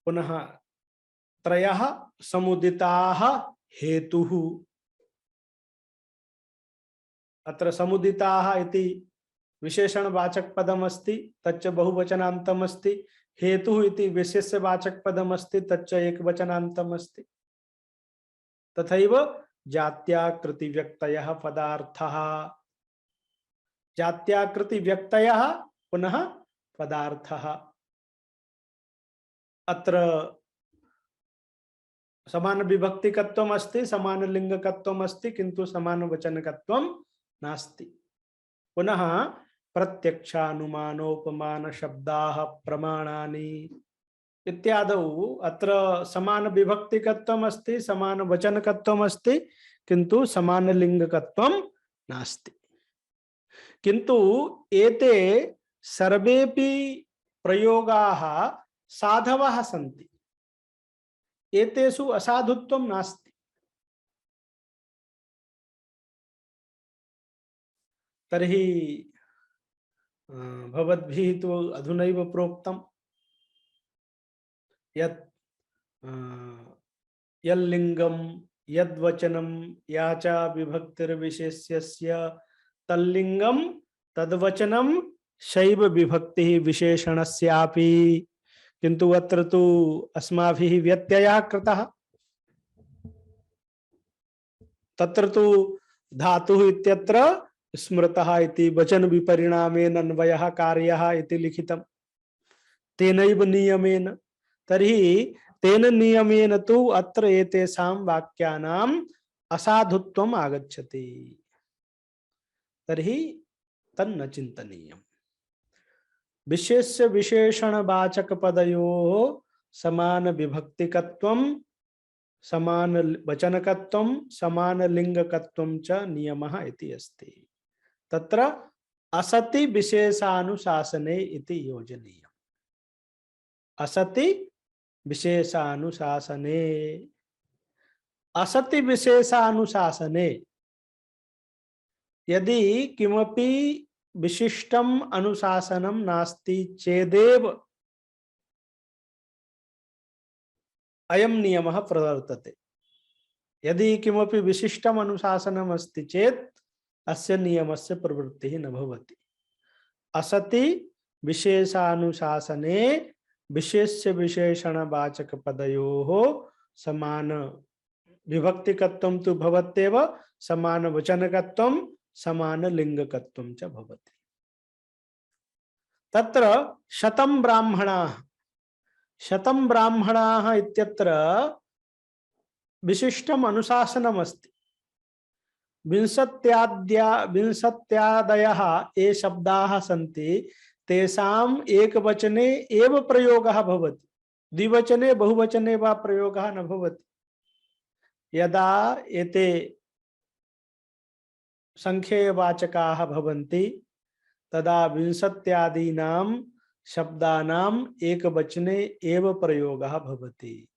पुनः त्रयः समुदिताः हेतुः अत्र समुदिताः इति विशेषणवाचक पदम् अस्ति तच्च बहुवचनान्तम् अस्ति हेतुः इति विशेष्यवाचक पदम् अस्ति तच्च एकवचनान्तम् अस्ति तथैव जात्याकृति व्यक्तयः पदार्थः जात्याकृति व्यक्तयः पुनः पदार्थः अत्र समान विभक्तिकत्वम् अस्ति समान लिंगकत्वम् अस्ति किंतु समान वचनकत्वं नास्ति पुनः प्रत्यक्षानुमानोपमान शब्दाः प्रमाणानि इत्यादौ अत्र समान विभक्तिकत्वम् अस्ति समान वचनकत्वम् अस्ति किंतु समान लिंगकत्वं नास्ति किंतु एते सर्वेपि प्रयोगाः साधवः सन्ति एतेषु असाधुत्वं नास्ति तर्हि भवद्भिः तु अधुनैव प्रोक्तं यत् यल्लिंगं यद्वचनं या च विभक्तिर्विशेष्यस्य तल्लिंगं तद्वचनं शैव विभक्तिः विशेषणस्यापि किंतु अत्र तु अस्माभिः व्यत्ययः कृतः तत्र तु धातुः इत्यत्र स्मृतः इति वचन विपरिणामेन अन्वयः कार्यः इति लिखितं तेनैव नियमेन तर्हि तेन नियमेन तु अत्र एतेषां वाक्यानाम् असाधुत्वम् आगच्छति तर्हि तन्न चिन्तनीयम् विशेष्य विशेषणवाचक पदयोः समान विभक्तिकत्वं समान वचनकत्वं समान लिंगकत्वं च नियमः इति अस्ति तत्र असति विशेषानुशासने इति योजनीयम् असति विशेषानुशासने असति विशेषानुशासने यदि किमपि विशिष्टम अनुशासनम नास्ति चेदेव अयं नियमः प्रवर्तते यदि किमपि विशिष्टम अनुशासनम अस्ति चेत् अस्य नियमस्य प्रवृत्तिः न भवति असति विशेषानुशासने विशेष्य विशेषणवाचक पदयोः समान विभक्तिकत्वं तु भवत्येव समान वचनकत्वं समान लिंगकत्वं च भवति तत्र शतं ब्राह्मणाः शतं ब्राह्मणाः इत्यत्र विशिष्टम् अनुशासनम् अस्ति। विंशत्यादयः ये शब्दाः सन्ति तेषाम् एकवचने एव प्रयोगः भवति, द्विवचने बहुवचने वा प्रयोगः न भवति। यदा एते संख्येयवाचकाः भवन्ति तदा विंशत्यादीनां शब्दानाम् एकवचने एव प्रयोगः भवति,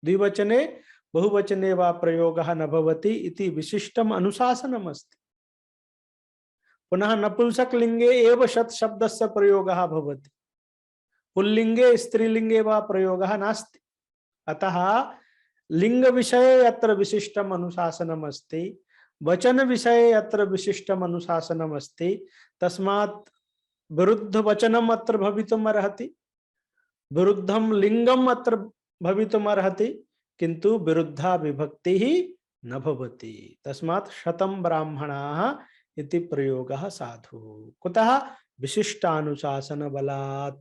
द्विवचने बहुवचने वा प्रयोगः न भवति इति विशिष्टम् अनुशासनम् अस्ति। पुनः नपुंसकलिंगे एव शत शब्दस्य प्रयोगः भवति, पुल्लिंगे स्त्रीलिंगे वा प्रयोगः नास्ति। अतः लिंग विषये यत्र विशिष्टम् अनुशासनम् अस्ति, वचन विषये यत्र विशिष्टम् अनुशासनम् अस्ति, तस्मात् विरुद्ध वचनम् अत्र भवितुम् अर्हति, विरुद्धं लिंगम् अत्र भवितुम् अर्हति, किंतु विरुद्धा विभक्ति ही न भवति। तस्मात् शतं ब्राह्मणाः इति प्रयोगः साधु। कुतः? विशिष्टानुशासन बलात्।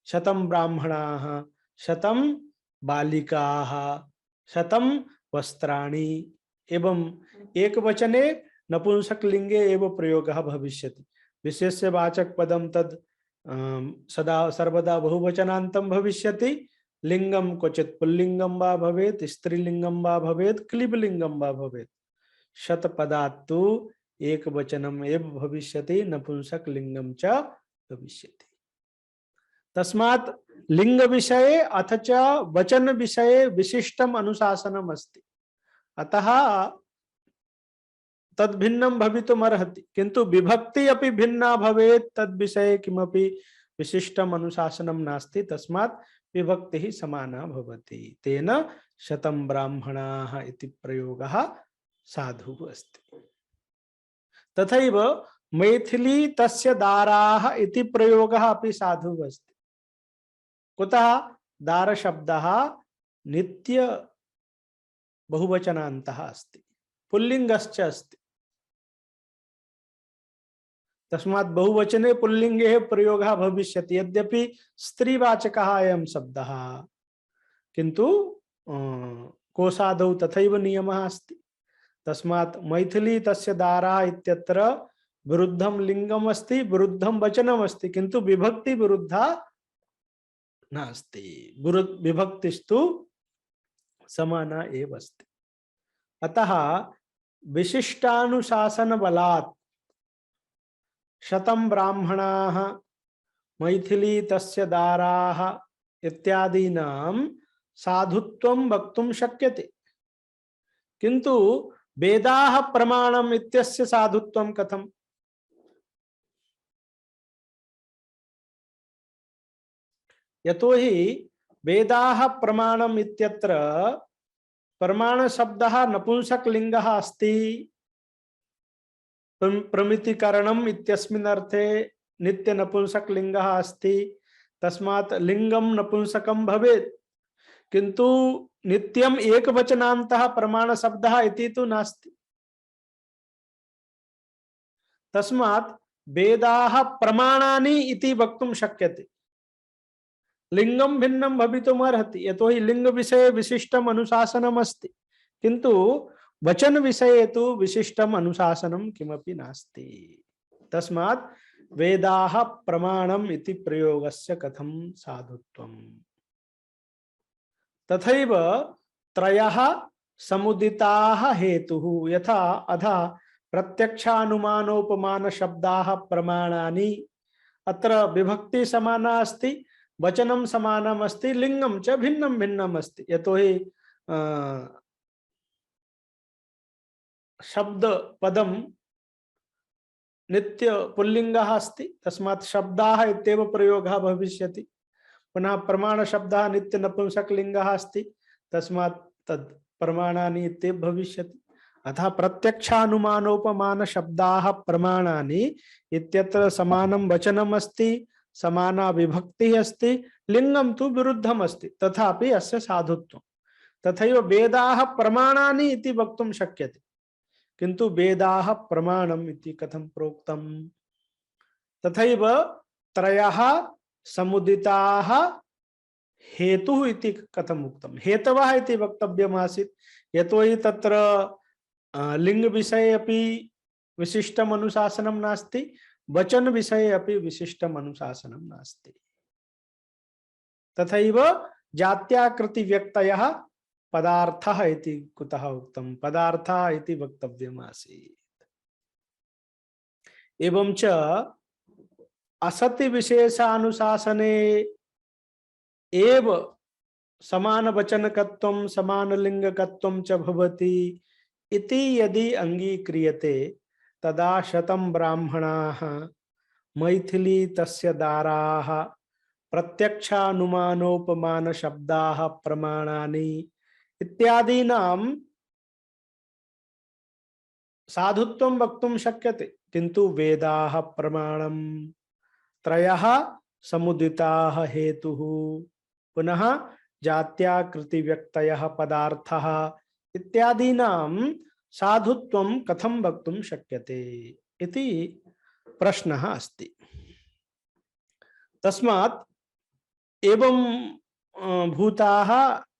शतं ब्राह्मणाः, शतं बालिकाः, शतं वस्त्राणि एवं एकवचने नपुंसकलिंगे एव प्रयोगः भविष्यति। विशेष्यवाचक पदं तद सदा सर्वदा बहुवचनान्तं भविष्यति। लिंगम क्वचित् पुल्लिंगम वा भवेत्, स्त्रीलिंगम वा भवेत्, क्लीबलिंगम वा भवेत्। शतपदात्तु एकवचनम् एव भविष्यति, नपुंसकलिंगम च भविष्यति। तस्मात् लिंग विषये अथ च वचन विषये विशिष्टम् अनुशासनम् अस्ति। अतः तद् भिन्नं भवितुम् अर्हति, किन्तु विभक्ति अपि भिन्ना भवेत्, तद् विषये किमपि विशिष्टम् अनुशासनं नास्ति। तस्मात् विभक्तिः समाना भवति। तेन शतं ब्राह्मणाः इति प्रयोगः साधुः अस्ति। तथैव मैथिली तस्य दाराः इति प्रयोगः अपि साधुः अस्ति। कुतः? दार शब्दः नित्य बहुवचनान्तः अस्ति, पुल्लिंगश्च अस्ति। तस्मात् बहुवचने पुल्लिंगे प्रयोगः भविष्यति, यद्यपि स्त्रीवाचकः अयं शब्दः, किन्तु कोशादौ तथैव नियमः अस्ति। तस्मात् मैथिली तस्य दारा इत्यत्र विरुद्धं लिंगम् अस्ति, विरुद्धं वचनम् अस्ति, किन्तु विभक्ति विरुद्धा नास्ति। विभक्तिस्तु समाना एव अस्ति। अतः विशिष्टानुशासन बलात् शतं ब्राह्मणाः, मैथिली तस्य दाराः इत्यादीनां साधुत्वं वक्तुं शक्यते, किन्तु वेदाः प्रमाणम् इत्यस्य साधुत्वं कथम्? यतोहि वेदाः प्रमाणम् इत्यत्र प्रमाण शब्दः नपुंसकलिंगः अस्ति। प्रमितिकरणम् इत्यस्मिन् अर्थे नित्य नपुंसकलिंगः अस्ति, तस्मात् लिंगं नपुंसकं भवेत्, किन्तु नित्यम् एकवचनान्तः प्रमाण शब्दः इति तु नास्ति। तस्मात् वेदाः प्रमाणानि इति वक्तुं शक्यते। लिंगं भिन्नं भवितुम् अर्हति, यतोहि लिंग विषये विशिष्टम् अनुशासनम् अस्ति, किन्तु वचन विषये तु विशिष्टम् अनुशासनं किमपि नास्ति। तस्मात् वेदाः प्रमाणम् इति प्रयोगस्य कथं साधुत्वम्? तथैव त्रयः समुदिताः हेतुः, यथा अधा प्रत्यक्षानुमानोपमान शब्दाः प्रमाणानि। अत्र विभक्ति समाना अस्ति, वचनं समानम् अस्ति, लिंगं च भिन्नं भिन्नम् अस्ति। यतोहि शब्द पदं नित्य पुल्लिंगः अस्ति, तस्मात् शब्दाः इत्येव प्रयोगः भविष्यति। पुनः प्रमाण शब्दः नित्य नपुंसकलिंगः अस्ति, तस्मात् तद् प्रमाणानि इत्येव भविष्यति। अतः प्रत्यक्षानुमानोपमान शब्दाः प्रमाणानि इत्यत्र समानं वचनम् अस्ति, समाना विभक्तिः अस्ति, लिंगं तु विरुद्धम् अस्ति, तथापि अस्य साधुत्वं। तथैव वेदाः प्रमाणानि इति वक्तुं शक्यते, किन्तु वेदाः प्रमाणम् इति कथं प्रोक्तम्? तथैव त्रयः समुदिताः हेतुः इति कथम् उक्तम्? हेतवः इति वक्तव्यमासीत्। यतोहि तत्र लिंग विषये अपि विशिष्टम् अनुशासनं नास्ति, वचन विषये अपि विशिष्टम् अनुशासनं नास्ति। तथैव जात्याकृति व्यक्तयः पदार्थः इति कुतः उक्तम्? पदार्थः इति वक्तव्यमासीत्। एवं च असति विशेषानुशासने एव समान वचनकत्वं समान लिंगकत्वं च भवति इति यदि अंगीक्रियते तदा शतं ब्राह्मणाः मैथिली तस्य दाराः प्रत्यक्षानुमानोपमान शब्दाः प्रमाणानि इत्यादीनां साधुत्वं वक्तुं शक्यते, किन्तु वेदाः प्रमाणं त्रयः समुदिताः हेतुः पुनः जात्याकृति व्यक्तयः पदार्थः इत्यादीनां साधुत्वं कथं वक्तुं शक्यते इति प्रश्नः अस्ति। तस्मात् एवं भूताः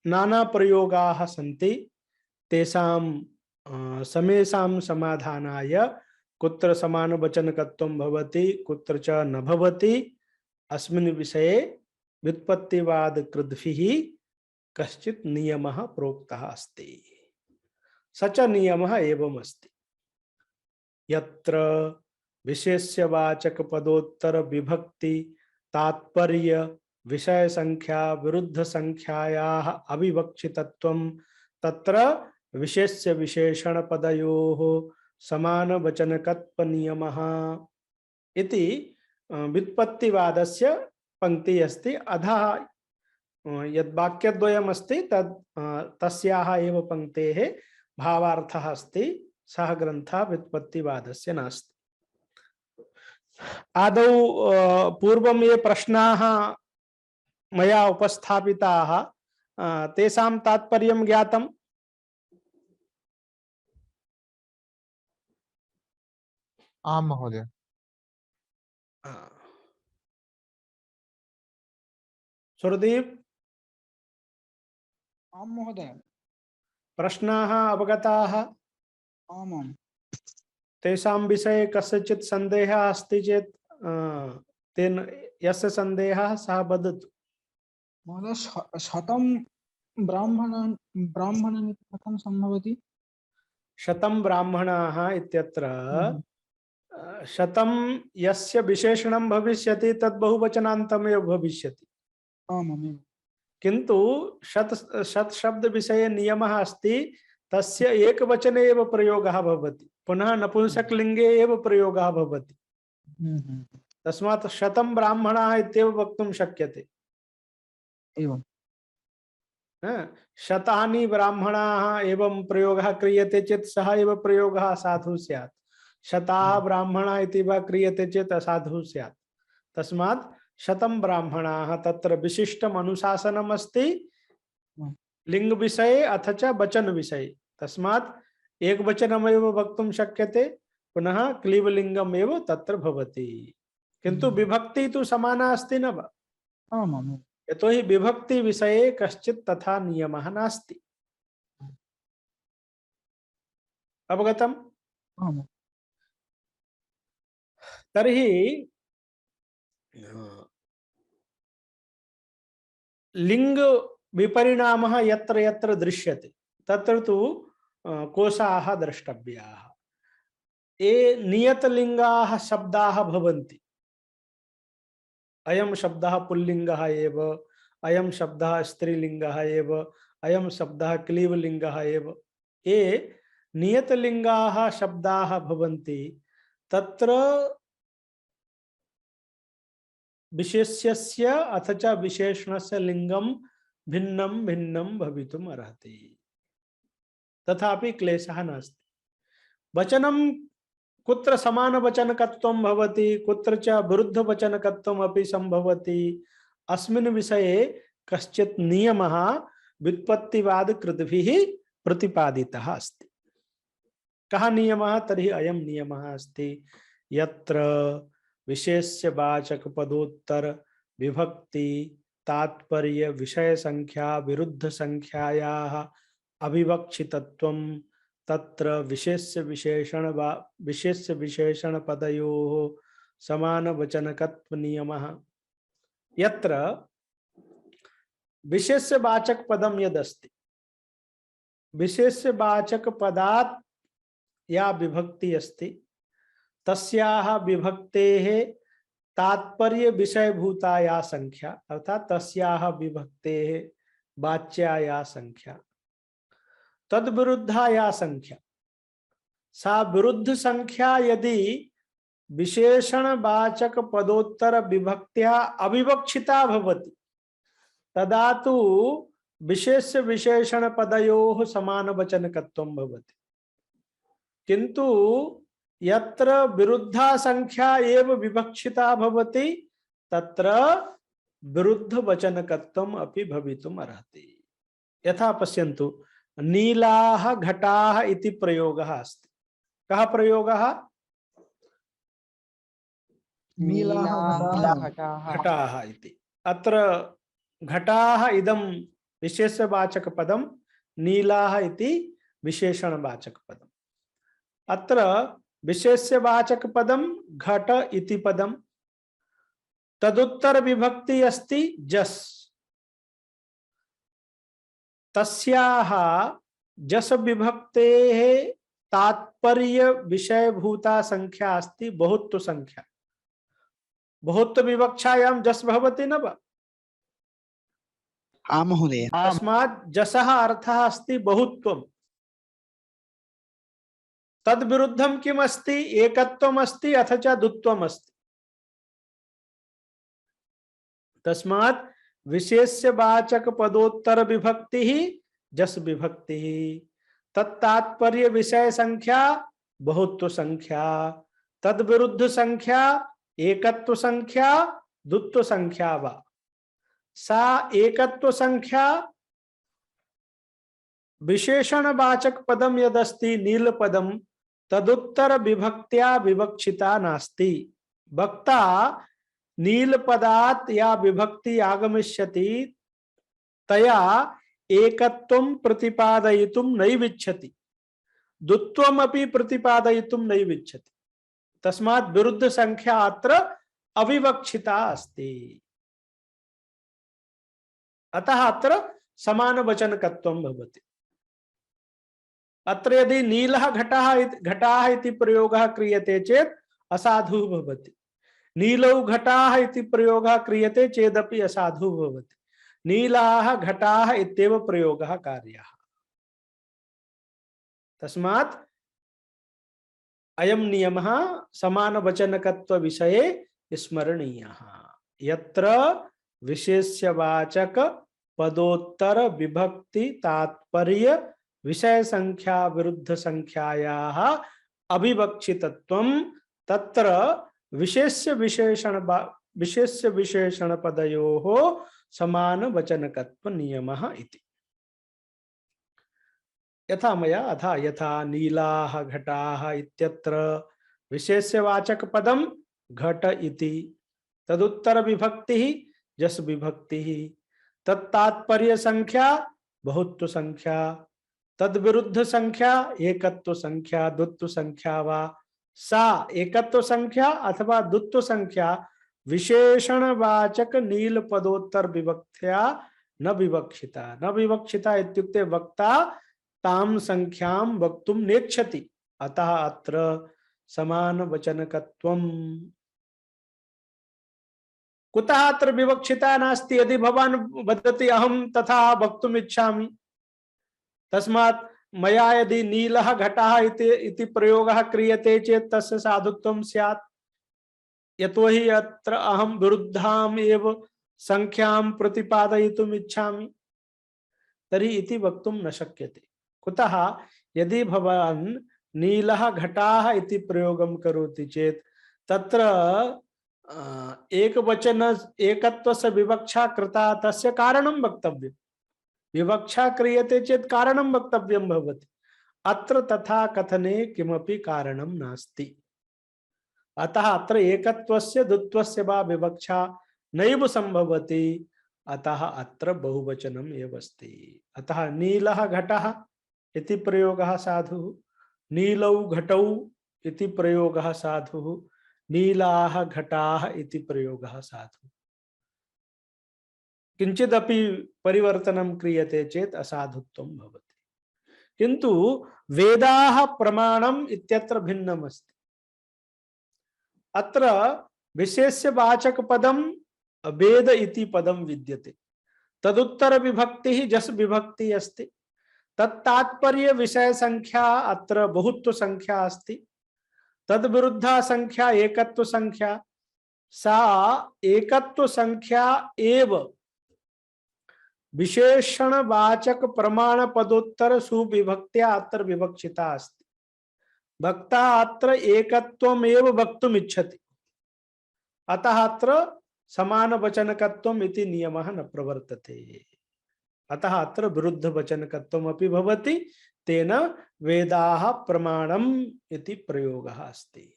नाना प्रयोगाः सन्ति, तेषां समेषां समाधानाय कुत्र समान वचनकत्वं भवति कुत्र च न भवति अस्मिन् विषये व्युत्पत्तिवाद कृद्भिः कश्चित् नियमः प्रोक्तः अस्ति। स च नियमः एवम् अस्ति, यत्र विशेष्यवाचक पदोत्तर विभक्ति तात्पर्य विषय संख्या विरुद्ध संख्यायाः अविवक्षितत्वं तत्र विशेष्य विशेषण पदयोः समान वचनकत्व नियमः इति व्युत्पत्तिवादस्य पंक्ति अस्ति। अधः यद् वाक्यद्वयम् अस्ति तद् तस्याः एव पंक्तेः भावार्थः अस्ति, सः ग्रन्थः व्युत्पत्तिवादस्य नास्ति। आदौ पूर्वं ये प्रश्नाः मया उपस्थापिताः तेषां तात्पर्यं ज्ञातम्?
आं महोदय।
सुरदीप,
आं महोदय।
प्रश्नाः अवगताः?
आमां।
तेषां विषये कस्यचित् सन्देहः अस्ति चेत् तेन यस्य सन्देहः सः वदतु।
महोदय, शतं ब्राह्मणानि कथं सम्भवति?
शतं ब्राह्मणाः इत्यत्र शतं यस्य विशेषणं भविष्यति तद् बहुवचनान्तमेव भविष्यति।
आमामेव।
किन्तु शत शब्द विषये नियमः अस्ति, तस्य एकवचने एव प्रयोगः भवति, पुनः नपुंसकलिङ्गे एव प्रयोगः भवति। तस्मात् शतं ब्राह्मणाः इत्येव वक्तुं शक्यते।
एवं
शतानि ब्राह्मणाः एवं प्रयोगः क्रियते चेत् सः एव प्रयोगः साधुः स्यात्। शताः ब्राह्मणाः इति वा क्रियते चेत् असाधुः स्यात्। तस्मात् शतं ब्राह्मणाः तत्र विशिष्टम् अनुशासनम् अस्ति लिंग विषये अथ च वचन विषये। तस्मात् एकवचनमेव वक्तुं शक्यते, पुनः क्लीबलिङ्गम् एव तत्र भवति, किन्तु विभक्ति तु समाना अस्ति न वा?
आमाम्।
यतोहि विभक्ति विषये कश्चित् तथा नियमः नास्ति। अवगतम्?
आमाम्।
तर्हि लिंग विपरिणामः यत्र यत्र दृश्यते तत्र तु कोशाः द्रष्टव्याः। ये नियतलिङ्गाः शब्दाः भवन्ति, अयं शब्दः पुल्लिङ्गः एव, अयं शब्दः स्त्रीलिङ्गः एव, अयं शब्दः क्लीबलिङ्गः एव, ये नियतलिङ्गाः शब्दाः भवन्ति तत्र विशेष्यस्य अथ च विशेषणस्य लिंगं भिन्नं भिन्नं भवितुम् अर्हति, तथापि क्लेशः नास्ति। वचनं कुत्र समानवचनकत्वं भवति कुत्र च विरुद्धवचनकत्वम् अपि सम्भवति, अस्मिन् विषये कश्चित् नियमः व्युत्पत्तिवादकृद्भिः प्रतिपादितः अस्ति। कः नियमः? तर्हि अयं नियमः अस्ति, यत्र विशेष्यवाचक पदोत्तर विभक्ति तात्पर्य विषय संख्या विरुद्ध संख्यायाः अविवक्षितत्वं तत्र विशेष्य विशेषण पदयोः समानवचनकत्व नियमः। यत्र विशेष्यवाचक पदम यदस्ति, विशेष्यवाचक पदात् या विभक्ति अस्ति, तस्याः विभक्तेः तात्पर्य विषयभूता या संख्या, अर्थात तस्याः विभक्तेः वाच्या या संख्या, तद विरुद्धा या संख्या, सा विरुद्ध संख्या यदि विशेषण वाचक पदोत्तर विभक्त्या अविवक्षिता भवति तदा तु विशेष्य विशेषण पदयोः समानवचनकत्वं भवति। किंतु यत्र विरुद्धा संख्या एव विवक्षिता भवति तत्र विरुद्ध वचनकत्वम् अपि भवितुम् अर्हति। यथा पश्यन्तु, नीलाः घटाः इति प्रयोगः अस्ति। कः प्रयोगः?
नीलाः
घटाः इति। अत्र घटाः इदं विशेषवाचक पदं, नीलाः इति विशेषणवाचक पदम्। अत्र विशेष्यवाचक पदं घट इति पदं, तदुत्तर विभक्ति अस्ति जस्, तस्याः जस विभक्तेः तात्पर्य विषयभूता संख्या अस्ति बहुत्व संख्या। बहुत्व विवक्षायां जस् भवति न वा?
आम् महोदय।
तस्मात् जसः अर्थः अस्ति बहुत्वम्। तद विरुद्धं किम अस्ति? एकत्वम् अस्ति अथ च द्वित्वम् अस्ति। तस्मात् विशेष्यवाचक पदोत्तर विभक्ति ही जस विभक्ति ही, तत्तात्पर्य विषय संख्या बहुत्व संख्या, तद विरुद्ध संख्या एकत्व संख्या द्वित्व संख्या वा। सा एकत्व संख्या विशेषणवाचक पदम यदस्ति नील पदम तदुत्तर विभक्त्या विवक्षिता नास्ति। वक्ता नील पदात् या विभक्ति आगमिष्यति तया एकत्वं प्रतिपादयितुं नैविच्छति, द्वित्वम् अपि प्रतिपादयितुं नैविच्छति। तस्मात् विरुद्ध संख्या अत्र अविवक्षिता अस्ति। अतः अत्र समानवचनकत्वं भवति। अत्र यदि नीलः घटाः इति प्रयोगः क्रियते चेत् असाधुः भवति, नीलौ घटाः इति प्रयोगः क्रियते चेदपि असाधुः भवति। नीलाः घटाः इत्येव प्रयोगः कार्यः। तस्मात् अयं नियमः समानवचनकत्व विषये स्मरणीयः। यत्र विशेष्यवाचक पदोत्तर विभक्ति तात्पर्य विषय संख्या विरुद्ध संख्यायाः अविवक्षितत्वं तत्र विशेष्य विशेषण पदयोः समान वचनकत्व नियमः इति। यथा मया अथा यथा नीलाः घटाः इत्यत्र विशेष्यवाचक पदं घट इति, तदुत्तर विभक्तिः जस विभक्तिः, तत्तात्पर्य संख्या बहुत्व संख्या, तद विरुद्ध संख्या एकत्व संख्या द्वित्व संख्या वा। सा एकत्व संख्या अथवा द्वित्व संख्या विशेषणवाचक नील पदोत्तर विभक्त्या न विवक्षिता। न विवक्षिता इत्युक्ते वक्ता ताम संख्यां वक्तुं नेच्छति। अतः अत्र समान वचनकत्वम्। कुतः अत्र विवक्षिता नास्ति? यदि भवान् वदति अहं तथा वक्तुम् इच्छामि, तस्मात् मया यदि नीलः घटः इति प्रयोगः क्रियते चेत् तस्य साधुत्वं स्यात्। यतोहि अत्र अहं विरुद्धाम् एव संख्यां प्रतिपादयितुम् इच्छामि, तर्हि इति वक्तुं न शक्यते। कुतः? यदि भवान् नीलः घटाः इति प्रयोगं करोति चेत् तत्र एकवचन एकत्वस्य विवक्षा कृता, तस्य कारणं वक्तव्यम्। विवक्षा क्रियते चेत् कारणं वक्तव्यं भवति। अत्र तथा कथने किमपि कारणं नास्ति। अतः अत्र एकत्वस्य द्वित्वस्य वा विवक्षा नैव संभवति। अतः अत्र बहुवचनम् एव अस्ति। अतः नीलः घटः इति प्रयोगः साधुः, नीलौ घटौ इति प्रयोगः साधुः, नीलाः घटाः इति प्रयोगः साधुः। किंचिदपि परिवर्तनं क्रियते चेत् असाधुत्वं भवति। किंतु वेदाः प्रमाणम् इत्यत्र भिन्नम् अस्ति। अत्र विशेष्यवाचक पदं वेद इति पदं विद्यते, तदुत्तर विभक्ति जस् विभक्ति अस्ति, तत्तात्पर्य विषय संख्या अत्र बहुत्व संख्या अस्ति, तद्विरुद्धा संख्या एकत्व संख्या, सा एकत्व संख्या एव विशेषणवाचक प्रमाण पदोत्तर सुविभक्त्या अत्र विवक्षिता अस्ति। वक्ता अत्र एकत्वमेव वक्तुम् इच्छति, अतः अत्र समान वचनकत्वम् इति नियमः न प्रवर्तते। अतः अत्र विरुद्ध वचनकत्वम् अपि भवति, तेन वेदाः प्रमाणम् इति प्रयोगः अस्ति।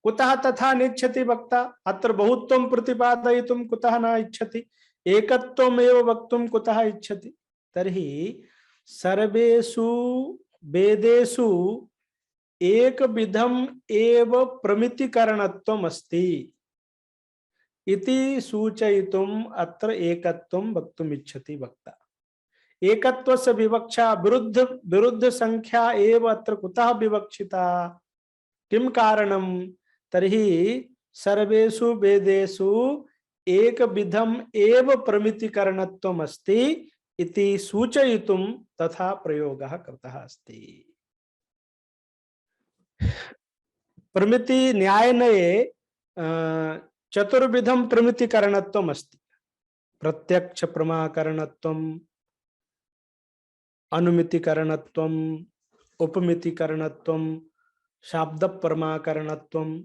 कुतः तथा नेच्छति वक्ता? अत्र बहुत्वं प्रतिपादयितुं कुतः न इच्छति, एकत्वमेव वक्तुं कुतः इच्छति? तर्हि सर्वेषु वेदेषु एकविधम् एव प्रमितिकरणत्वम् अस्ति इति सूचयितुम् अत्र एकत्वं वक्तुम् इच्छति वक्ता। एकत्वस्य विवक्षा विरुद्ध संख्या एव अत्र कुतः विवक्षिता, किं कारणं? तर्हि सर्वेषु वेदेषु एकविधम् एव प्रमितिकरणत्वम् अस्ति इति सूचयितुं तथा प्रयोगः कृतः अस्ति। प्रमिति न्यायनये चतुर्विधं प्रमितिकरणत्वम् अस्ति। प्रत्यक्ष प्रमाकरणत्वम्, अनुमितिकरणत्वम्, उपमितिकरणत्वम्, शाब्द प्रमाकरणत्वम्।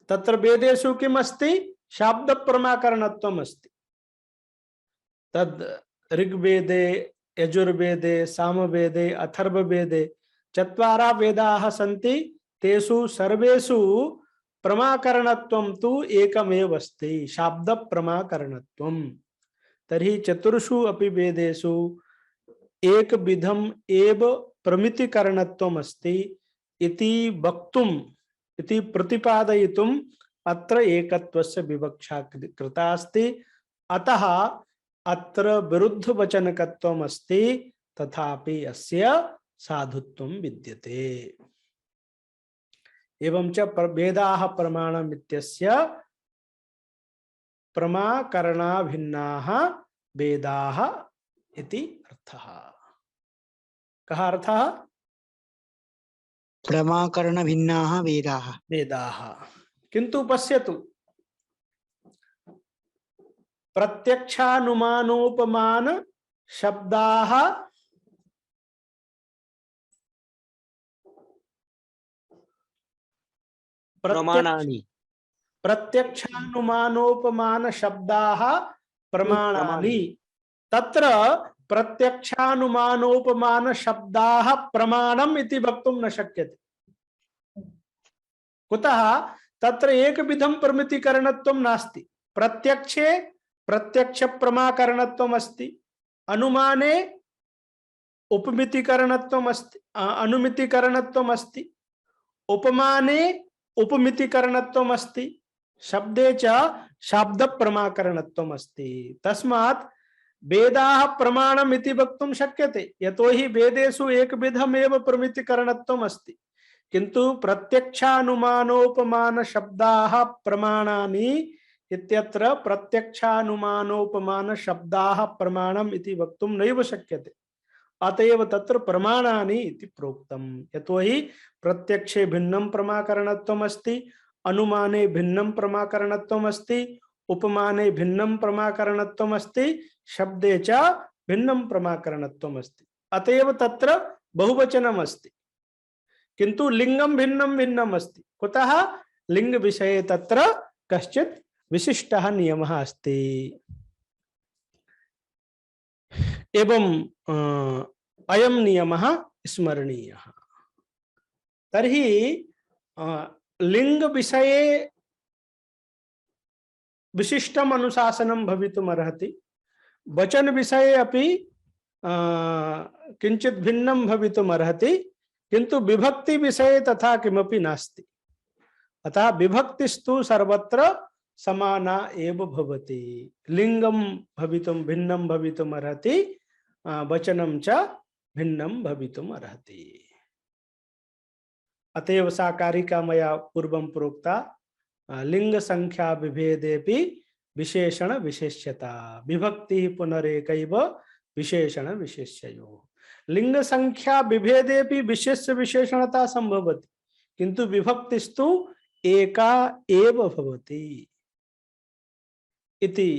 तत्र वेदेषु किम् अस्ति? शाब्द प्रमाकरणत्वम् अस्ति। तद् ऋग्वेदे, यजुर्वेदे, सामवेदे, अथर्ववेदे चत्वारः वेदाः सन्ति, तेषु सर्वेषु प्रमाकरणत्वं तु एकमेव अस्ति, शाब्द प्रमाकरणत्वम्। तर्हि चतुर्षु अपि वेदेषु एकविधम् एव प्रमितिकरणत्वम् अस्ति इति वक्तुम्, इति प्रतिपादयितुम् अत्र एकत्वस्य विवक्षा कृता अस्ति। अतः अत्र विरुद्ध वचनकत्वम् अस्ति, तथापि अस्य साधुत्वं विद्यते। एवं च वेदाः प्रमाणम् इत्यस्य प्रमाकरणा भिन्नाः वेदाः इति अर्थः। कः अर्थः?
प्रमाकरण भिन्नाः वेदाः।
वेदाः। किन्तु पश्यतु, प्रत्यक्षानुमानोपमान शब्दाः
प्रमाणानि
प्रत्यक्षानुमानोपमान शब्दाः प्रमाणानि। तत्र प्रत्यक्षानुमानोपमान शब्दाः प्रमाणम् इति वक्तुं न शक्यते। कुतः? तत्र एकविधं प्रमितिकरणत्वं नास्ति। प्रत्यक्षे प्रत्यक्ष प्रमाकरणत्वम् अस्ति, अनुमाने उपमितिकरणत्वम् अस्ति, अनुमितिकरणत्वम् अस्ति, उपमाने उपमितिकरणत्वम् अस्ति, शब्दे च शाब्द प्रमाकरणत्वम् अस्ति। तस्मात् वेदाः प्रमाणम् इति वक्तुं शक्यते, यतोहि वेदेषु एकविधमेव प्रमितिकरणत्वम् अस्ति। किन्तु प्रत्यक्षानुमानोपमान शब्दाः प्रमाणानि इत्यत्र प्रत्यक्षानुमानोपमान शब्दाः प्रमाणम् इति वक्तुं नैव शक्यते। अतएव तत्र प्रमाणानि इति प्रोक्तम्। यतोहि प्रत्यक्षे भिन्नं प्रमाकरणत्वम् अस्ति, अनुमाने भिन्नं प्रमाकरणत्वम् अस्ति, उपमाने भिन्नं प्रमाकरणत्वम् अस्ति, शब्दे च भिन्नं प्रमाकरणत्वम् अस्ति। अतएव तत्र बहुवचनम् अस्ति, किन्तु लिंगं भिन्नं भिन्नम् अस्ति। कुतः? लिंग विषये तत्र कश्चित् विशिष्टः नियमः अस्ति। एवं अयं नियमः स्मरणीयः। तर्हि लिंग विषये विशिष्टम् अनुशासनं भवितुम् अर्हति, वचन विषये अपि किंचित भिन्नं भवितुम् अर्हति, किंतु विभक्ति विषये तथा किमपि नास्ति। अतः विभक्तिस्तु सर्वत्र समाना एव भवति। लिंगम भवितुं भिन्नं भवितुम् अर्हति, वचनं च भिन्नं भवितुम् अर्हति। अतएव सा कारिका मया पूर्वं प्रोक्ता लिंग संख्या विभेदेपि विशेषण विशेष्यता विभक्ति पुनरेकैव विशेषण विशेष्ययोः। लिंग संख्या विभेदेपि विशेष्य विशेषणता संभवति, किंतु विभक्तिस्तु एका एव भवति इति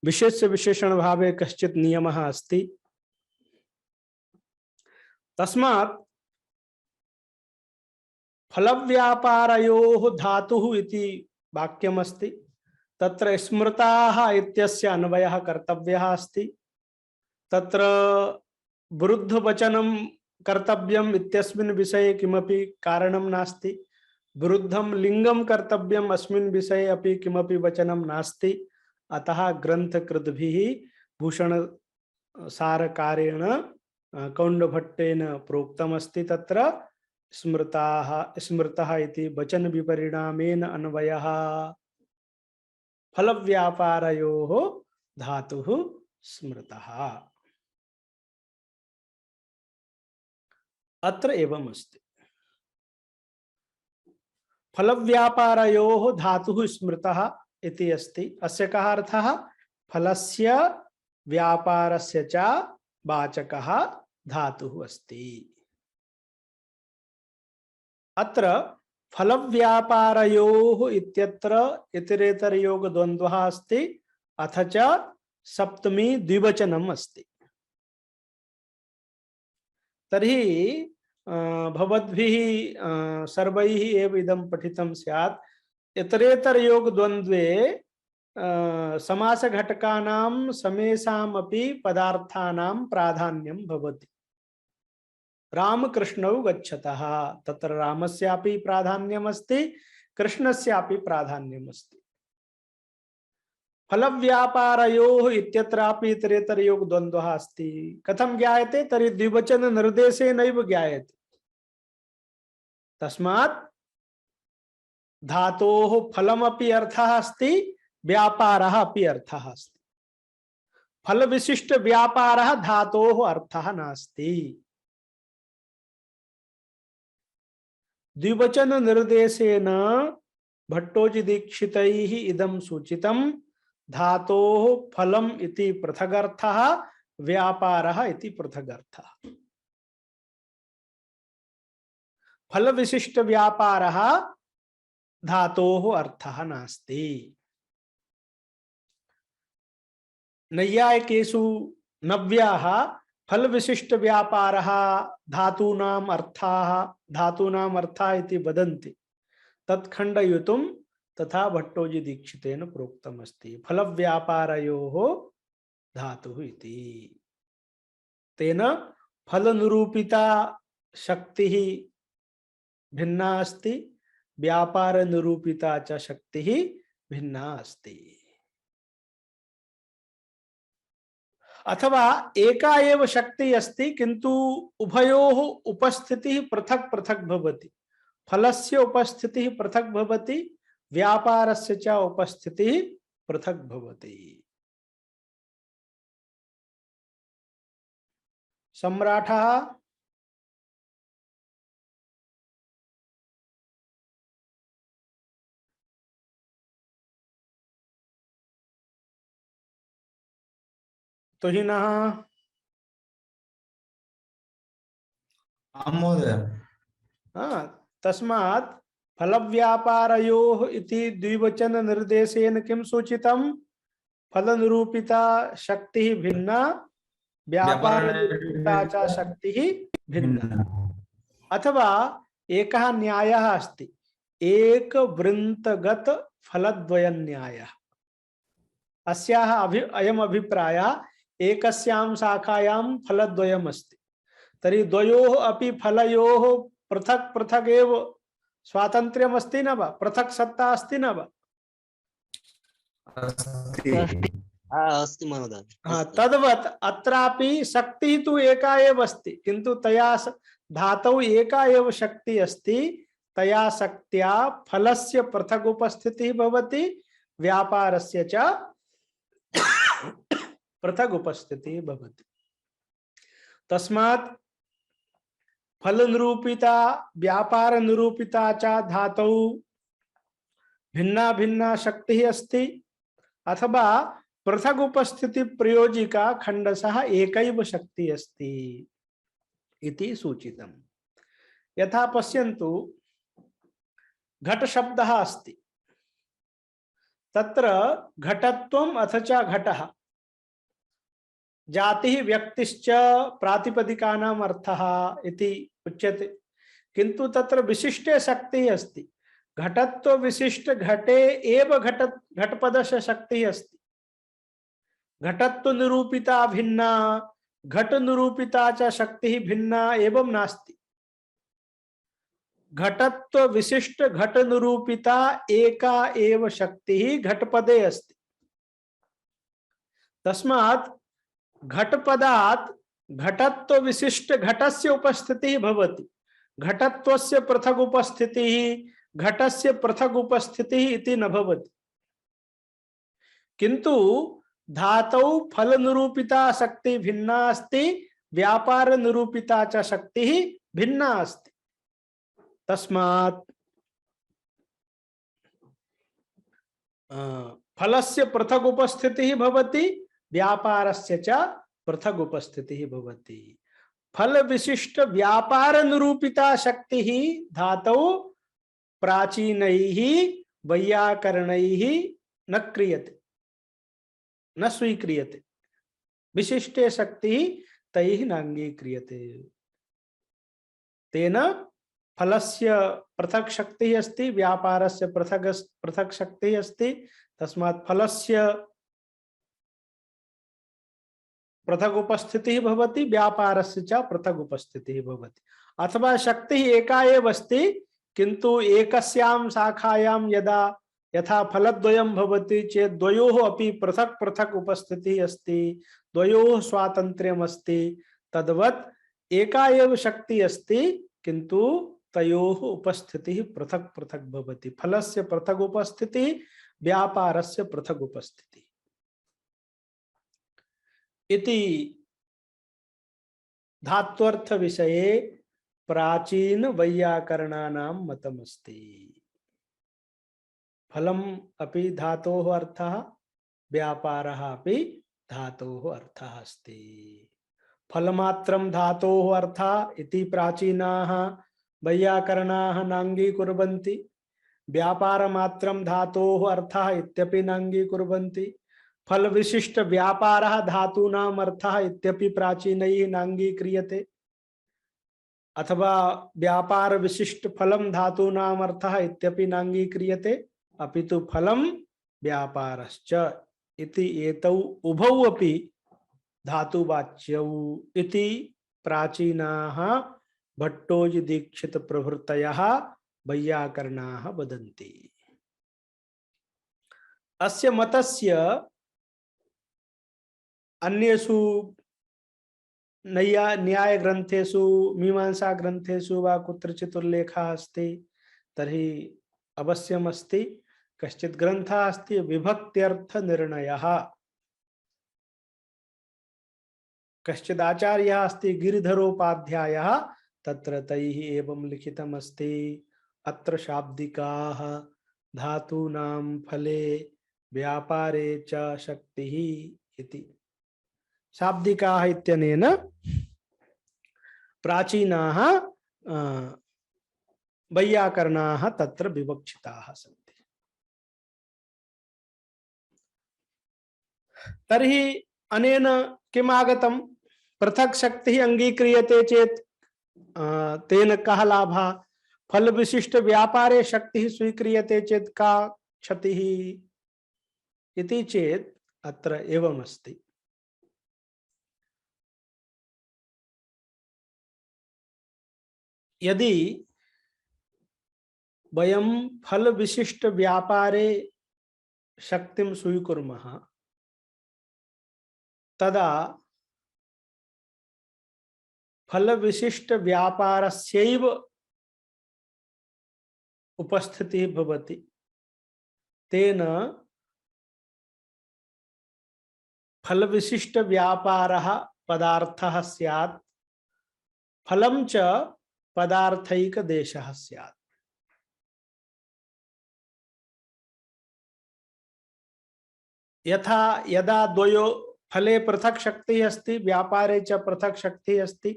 विशेष्य विशेषण भावे कश्चित् नियमः अस्ति। तस्मात् फलव्यापारयोः धातुः इति वाक्यमस्ति। तत्र स्मृताः इत्यस्य अन्वयः कर्तव्यः अस्ति। तत्र विरुद्धवचनं कर्तव्यम् इत्यस्मिन् विषये किमपि कारणं नास्ति। विरुद्धं लिंगं कर्तव्यम् अस्मिन् विषये अपि किमपि वचनं नास्ति। अतः ग्रंथकृद्भिः भूषण सारकारेण कौण्डभट्टेन प्रोक्तमस्ति। तत्र स्मृताः स्मृतः इति वचन विपरिणामेन अन्वयः फलव्यापारयोः धातुः स्मृतः। अत्र एवम् अस्ति। फलव्यापारयोः धातुः स्मृतः इति अस्ति। अस्य कः अर्थः? फलस्य व्यापारस्य च वाचकः धातुः अस्ति। अत्र फलव्यापारयोः इत्यत्र इतरेतरयोग द्वन्द्वः अस्ति, अथ च सप्तमी द्विवचनम् अस्ति। तर्हि भवद्भिः सर्वैः एव इदं पठितं स्यात्। इतरेतरयोग द्वन्द्वे समासघटकानां समेषामपि पदार्थानां प्राधान्यं भवति। रामकृष्णौ गच्छतः, तत्र रामस्यापि प्राधान्यमस्ति, कृष्णस्यापि प्राधान्यमस्ति। फलव्यापारयोः इत्यत्रापि इतरेतरयोग द्वन्द्वः अस्ति। कथं ज्ञायते? तर्हि द्विवचन निर्देशेनैव ज्ञायते। तस्मात् धातोः फलमपि अर्थः अस्ति, व्यापारः अपि अर्थः अस्ति। फल विशिष्ट व्यापारः धातोः अर्थः नास्ति। द्विवचन निर्देशेन भट्टोजी दीक्षितैः इदं सूचितं धातोः फलम् इति पृथगर्थः, व्यापारः इति पृथगर्थः। फल विशिष्ट व्यापारः धातोः अर्थः नास्ति। नैयायिकेषु नव्याः फल विशिष्ट व्यापारः धातूनाम् अर्थः इति वदन्ति। तत् खण्डयितुं तथा भट्टोजी दीक्षितेन प्रोक्तमस्ति फल व्यापारयोः धातुः इति। तेन फल निरूपिता शक्तिः भिन्ना अस्ति, व्यापार निरूपिता च शक्तिः भिन्ना अस्ति। अथवा एका एव शक्ति अस्ति, किंतु उभयोः उपस्थितिः पृथक् पृथक् भवति। फलस्य उपस्थितिः पृथक् भवति, व्यापारस्य च उपस्थितिः पृथक् भवति। सम्राटः तुहिनः
आं महोदय।
तस्मात् फलव्यापारयोः इति द्विवचन निर्देशेन किं सूचितं? फल निरूपिता शक्तिः भिन्ना, व्यापार निरूपिता च शक्तिः भिन्ना। अथवा एकः न्यायः अस्ति, एक वृन्तगत फलद्वय न्यायः। अस्याः अयम् अभिप्रायः एकस्यां शाखायां फलद्वयम् अस्ति। तर्हि द्वयोः अपि फलयोः पृथक् पृथक् एव स्वातन्त्र्यम् अस्ति न वा? पृथक् सत्ता अस्ति न वा?
अस्ति
अस्ति महोदय।
हाँ,
अस्ति।
तद्वत् अत्रापि शक्ति तु एका एव अस्ति, किन्तु तया धातौ एका एव शक्ति अस्ति। तया शक्त्या फलस्य पृथक् उपस्थितिः भवति, व्यापारस्य च पृथक् उपस्थितिः भवति। तस्मात् फल निरूपिता व्यापार निरूपिता च धातौ भिन्ना भिन्ना शक्तिः अस्ति, अथवा पृथक उपस्थिति प्रयोजिका खंडशः एकैव शक्ति अस्ति इति सूचितम्। यथा पश्यन्तु, घट शब्दः अस्ति, तत्र घटत्वम् अथ च घटः, जातिः व्यक्तिश्च प्रातिपदिकानाम् अर्थः इति उच्यते, किन्तु तत्र विशिष्टे शक्तिः अस्ति। घटत्व विशिष्ट घटे एव घटपदस्य शक्तिः अस्ति। घटत्व निरूपिता भिन्ना, घट निरूपिता च शक्तिः भिन्ना एवं नास्ति। घटत्व विशिष्ट घट निरूपिता एका एव शक्तिः घटपदे अस्ति। तस्मात् घटपदात् घटत्व विशिष्ट घटस्य उपस्थितिः भवति। घटत्वस्य पृथक् उपस्थितिः घटस्य पृथक् उपस्थितिः इति न भवति, किन्तु धातौ फल निरूपिता शक्ति भिन्ना अस्ति, व्यापार निरूपिता च शक्तिः भिन्ना अस्ति। तस्मात् फलस्य पृथक् उपस्थितिः भवति, व्यापारस्य च पृथक् उपस्थितिः भवति। फल विशिष्ट व्यापार निरूपिता शक्तिः धातौ प्राचीनैः वैयाकरणैः न क्रियते, न स्वीक्रियते। विशिष्टे शक्तिः तैः नाङ्गीक्रियते। तेन फलस्य पृथक् शक्तिः अस्ति, व्यापारस्य पृथक् शक्तिः अस्ति। तस्मात् फलस्य पृथक् उपस्थितिः भवति, व्यापारस्य च पृथक् उपस्थितिः भवति। अथवा शक्तिः एका एव अस्ति, किन्तु एकस्यां शाखायां यथा फलद्वयं भवति चेत् द्वयोः अपि पृथक् पृथक् उपस्थितिः अस्ति, द्वयोः स्वातन्त्र्यम् अस्ति। तद्वत् एका एव शक्तिः अस्ति, किन्तु तयोः उपस्थितिः पृथक् पृथक् भवति। फलस्य पृथक् उपस्थितिः, व्यापारस्य पृथक् उपस्थितिः इति धात्वर्थ विषये प्राचीन वैयाकरणानां मतमस्ति। फलम् अपि धातोः अर्थः, व्यापारः अपि धातोः अर्थः अस्ति। फलमात्रं धातोः अर्थः इति प्राचीनाः वैयाकरणाः नाङ्गीकुर्वन्ति, व्यापारमात्रं धातोः अर्थः इत्यपि नाङ्गीकुर्वन्ति। फल विशिष्ट व्यापारः धातूनाम् अर्थः इत्यपि प्राचीनैः नाङ्गीक्रियते, अथवा व्यापार विशिष्ट फलम धातूनाम् अर्थः इत्यपि नाङ्गीक्रियते, अपितु फलम व्यापारश्च इति एतौ उभौ अपि धातुवाच्यौ इति प्राचीनाः भट्टोजी दीक्षित प्रभृतयः वैयाकरणाः वदन्ति। अस्य मतस्य अन्येषु न्याय ग्रंथेषु मीमांसा ग्रंथेषु वा कुत्रचित् उल्लेखः अस्ति तर्हि अवश्यम् अस्ति। कश्चित् ग्रन्थः अस्ति विभक्त्यर्थ निर्णयः, कश्चित् आचार्यः अस्ति गिरिधरोपाध्यायः, तत्र तैः एवं लिखितम् अस्ति अत्र शाब्दिकाः धातूनां फले व्यापारे च शक्तिः इति। शाब्दिकाः इत्यनेन प्राचीनाः वैयाकरणाः तत्र विवक्षिताः सन्ति। तर्हि अनेन किम् आगतं? पृथक् शक्तिः अङ्गीक्रियते चेत् तेन कः लाभः? फल विशिष्ट व्यापारे शक्तिः स्वीक्रियते चेत् का क्षतिः इति चेत् अत्र एवम् अस्ति। यदि वयं फल विशिष्ट व्यापारे शक्तिं स्वीकुर्मः तदा फलविशिष्ट व्यापारस्यैव उपस्थितिः भवति। तेन फलविशिष्ट व्यापारः पदार्थः स्यात्, फलं च पदार्थैक देशः स्यात्। यथा यदा द्वयो फले पृथक शक्तिः अस्ति, व्यापारे च पृथक शक्तिः अस्ति,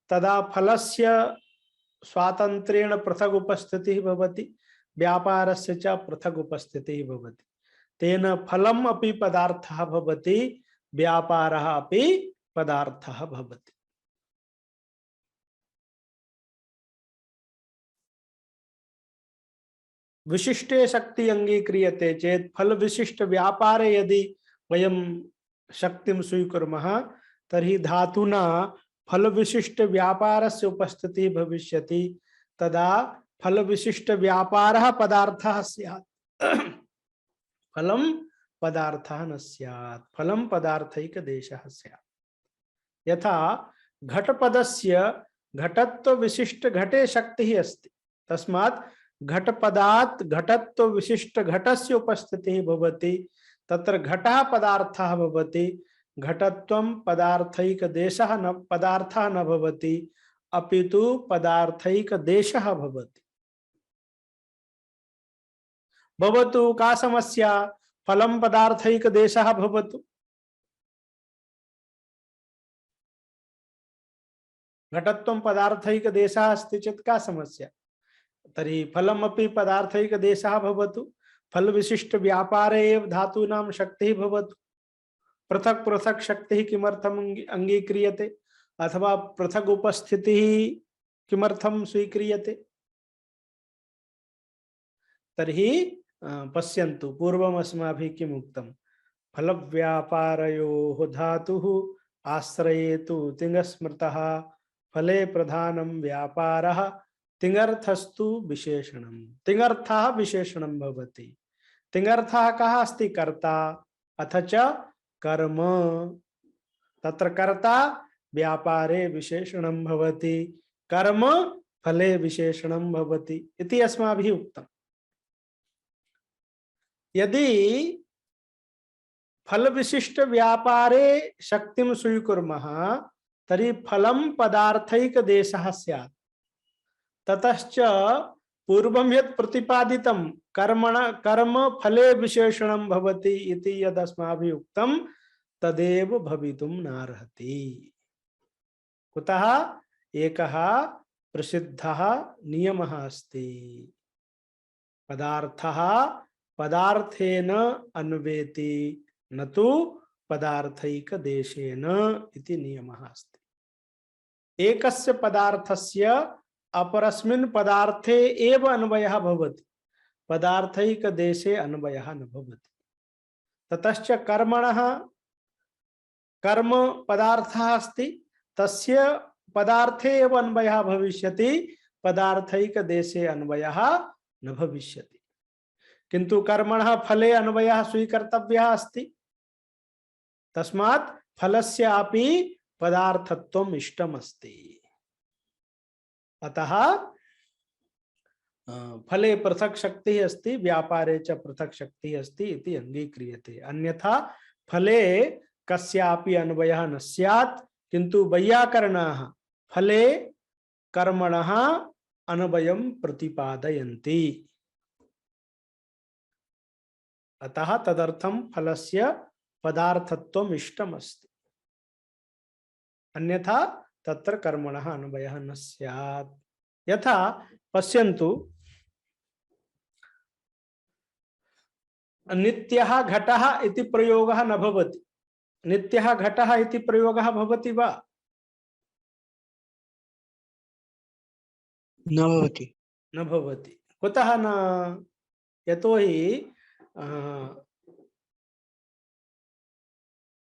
तदा फलस्य स्वातन्त्र्येण पृथक उपस्थितिः भवति, व्यापारस्य च पृथक उपस्थितिः भवति। तेन फलम् अपि पदार्थः भवति, व्यापारः अपि पदार्थः भवति। विशिष्टे शक्ति अंगीक्रियते चेत फल विशिष्ट व्यापारे यदि वयं शक्तिं स्वीकुर्मः तर्हि धातुना फल विशिष्ट व्यापारस्य उपस्थितिः भविष्यति, तदा फल विशिष्ट व्यापारः पदार्थः स्यात्, फलं पदार्थः न स्यात्, फलं पदार्थैक देशः स्यात्। यथा घटपदस्य घटत्व विशिष्ट घटे शक्तिः अस्ति, तस्मात् घटपदात् घटत्व विशिष्ट घटस्य उपस्थितिः भवति, तत्र घटः पदार्थः भवति, घटत्वं पदार्थैक देशः न पदार्थः न भवति, अपितु पदार्थैक देशः भवति। भवतु का समस्या, फलं पदार्थैक देशः भवतु, घटत्वं पदार्थैक देशः अस्ति चेत् का समस्या, तर्हि फलमपि पदार्थैक देशः भवतु, फल विशिष्ट व्यापारे एव धातूनां शक्तिः भवतु। पृथक पृथक शक्तिः किमर्थम् अंगीक्रियते अथवा पृथक उपस्थितिः किमर्थं स्वीक्रियते, तर्हि पश्यन्तु पूर्वम् अस्माभिः किम् उक्तं, फल व्यापारयोः धातुः आश्रयेतु तिङ्स्मृतः, फले प्रधानं व्यापारः, तिङर्थस्तु विशेषणं, तिङर्थः विशेषणं भवति। तिङर्थः कः अस्ति, कर्ता, अथ च कर्म, तत्र कर्ता व्यापारे विशेषणं भवति, कर्म फले विशेषणं भवति इति अस्माभिः उक्तम्। यदि फल विशिष्ट व्यापारे शक्तिं स्वीकुर्मः तर्हि फलं पदार्थैक देशः स्यात्, ततश्च पूर्वं यत् प्रतिपादितं कर्म फले विशेषणं भवति इति यद् अस्माभिः उक्तं तदेव भवितुं नार्हति। कुतः, एकः प्रसिद्धः नियमः अस्ति, पदार्थः पदार्थेन अन्वेति न तु पदार्थैक देशेन इति नियमः अस्ति। एकस्य पदार्थस्य अपरस्मिन् पदार्थे एव अन्वयः भवति, पदार्थैक देशे अन्वयः न भवति। ततश्च कर्मणः कर्म पदार्थः अस्ति, तस्य पदार्थे एव अन्वयः भविष्यति, पदार्थैक देशे अन्वयः न भविष्यति। किन्तु कर्मणः फले अन्वयः स्वीकर्तव्यः अस्ति, तस्मात् फलस्यापि पदार्थत्वम् इष्टमस्ति। अतः फले पृथक शक्तिः अस्ति, व्यापारे च पृथक शक्तिः अस्ति इति अंगीक्रियते। अन्यथा फले कस्यापि अन्वयः न स्यात्, किन्तु वैयाकरणाः फले कर्मणः अन्वयं प्रतिपादयन्ति। अतः तदर्थं फलस्य पदार्थत्वम् इष्टमस्ति, अन्यथा तत्र कर्मणः अन्वयः न स्यात्। यथा पश्यन्तु, नित्यः घटः इति प्रयोगः न भवति, नित्यः घटः इति प्रयोगः भवति वा?
न भवति।
न भवति। कुतः न? यतोहि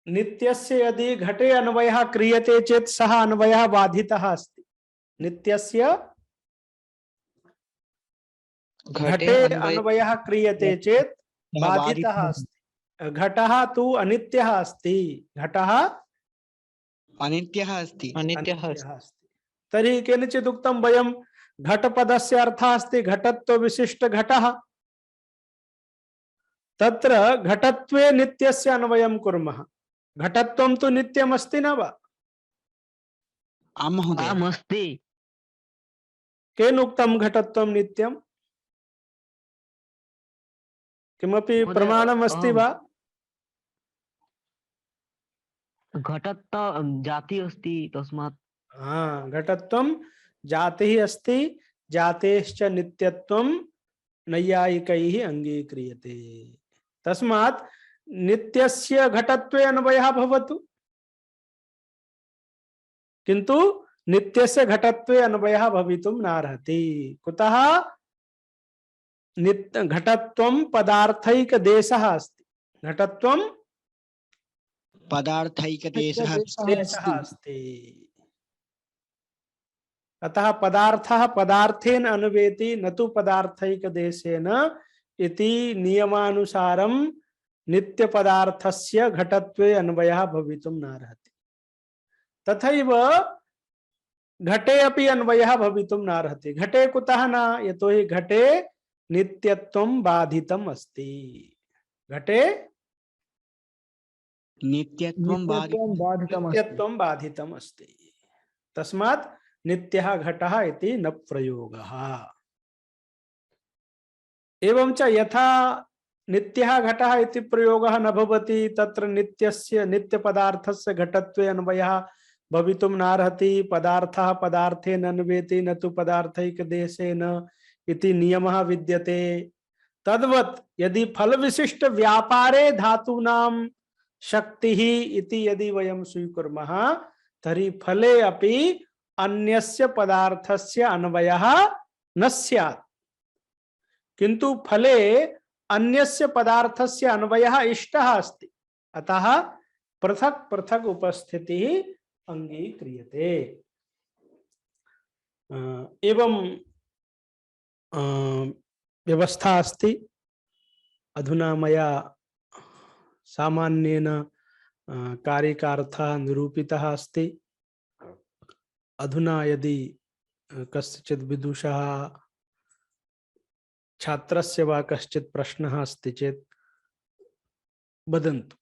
नित्यस्य यदि घटे अन्वयः क्रियते चेत् सः अन्वयः बाधितः अस्ति। नित्यस्य घटे अन्वयः क्रियते चेत् बाधितः अस्ति। घटः तु अनित्यः अस्ति। घटः
अनित्यः अस्ति।
अनित्यः
अनित्यः अस्ति। तर्हि केनचित् उक्तं वयं घटपदस्य अर्थः अस्ति घटत्व विशिष्ट घटः। तत्र घटत्वे नित्यस्य अन्वयं कुर्मः। घटत्वं तु नित्यम् अस्ति न वा?
आम् महोदय।
आम् अस्ति।
केन उक्तं घटत्वं नित्यं? किमपि
महोदय,
प्रमाणम् अस्ति वा?
घटत्व जाति अस्ति तस्मात्।
हाँ, घटत्वं जातिः अस्ति। जातेश्च नित्यत्वं नैयायिकैः अङ्गीक्रियते। तस्मात् नित्यस्य घटत्वे अन्वयः भवतु, किन्तु नित्यस्य घटत्वे अन्वयः भवितुं नार्हति। कुतः? घटत्वं पदार्थैकदेशः अस्ति। घटत्वं
पदार्थैकदेशः
देशः अस्ति। अतः पदार्थः पदार्थेन अनुवेति न तु पदार्थैकदेशेन इति नियमानुसारं नित्य पदार्थस्य घटत्वे अन्वयः भवितुं नार्हति। तथैव घटे अपि अन्वयः भवितुं नार्हति। घटे कुतः न? यतोहि घटे नित्यत्वं बाधितम् अस्ति। घटे
नित्यत्वं
नित्यत्वं बाधितम् अस्ति। तस्मात् नित्यः घटः इति न प्रयोगः। एवं च यथा नित्यः घटः इति प्रयोगः न भवति तत्र नित्यस्य नित्यपदार्थस्य घटत्वे अन्वयः भवितुं नार्हति। पदार्थः पदार्थेन अन्वेति न तु पदार्थैकदेशेन इति नियमः विद्यते। तद्वत् यदि फल विशिष्ट व्यापारे धातूनां शक्तिः इति यदि वयं स्वीकुर्मः तर्हि फले अपि अन्यस्य पदार्थस्य अन्वयः न स्यात्, किन्तु फले अन्यस्य पदार्थस्य अन्वयः इष्टः अस्ति। अतः पृथक् पृथक् उपस्थितिः अङ्गीक्रियते। एवं व्यवस्था अस्ति। अधुना मया सामान्येन कारिकार्थः निरूपितः अस्ति। अधुना यदि कस्यचित् विदुषः छात्रस्य वा कश्चित् प्रश्नः अस्ति चेत् वदन्तु।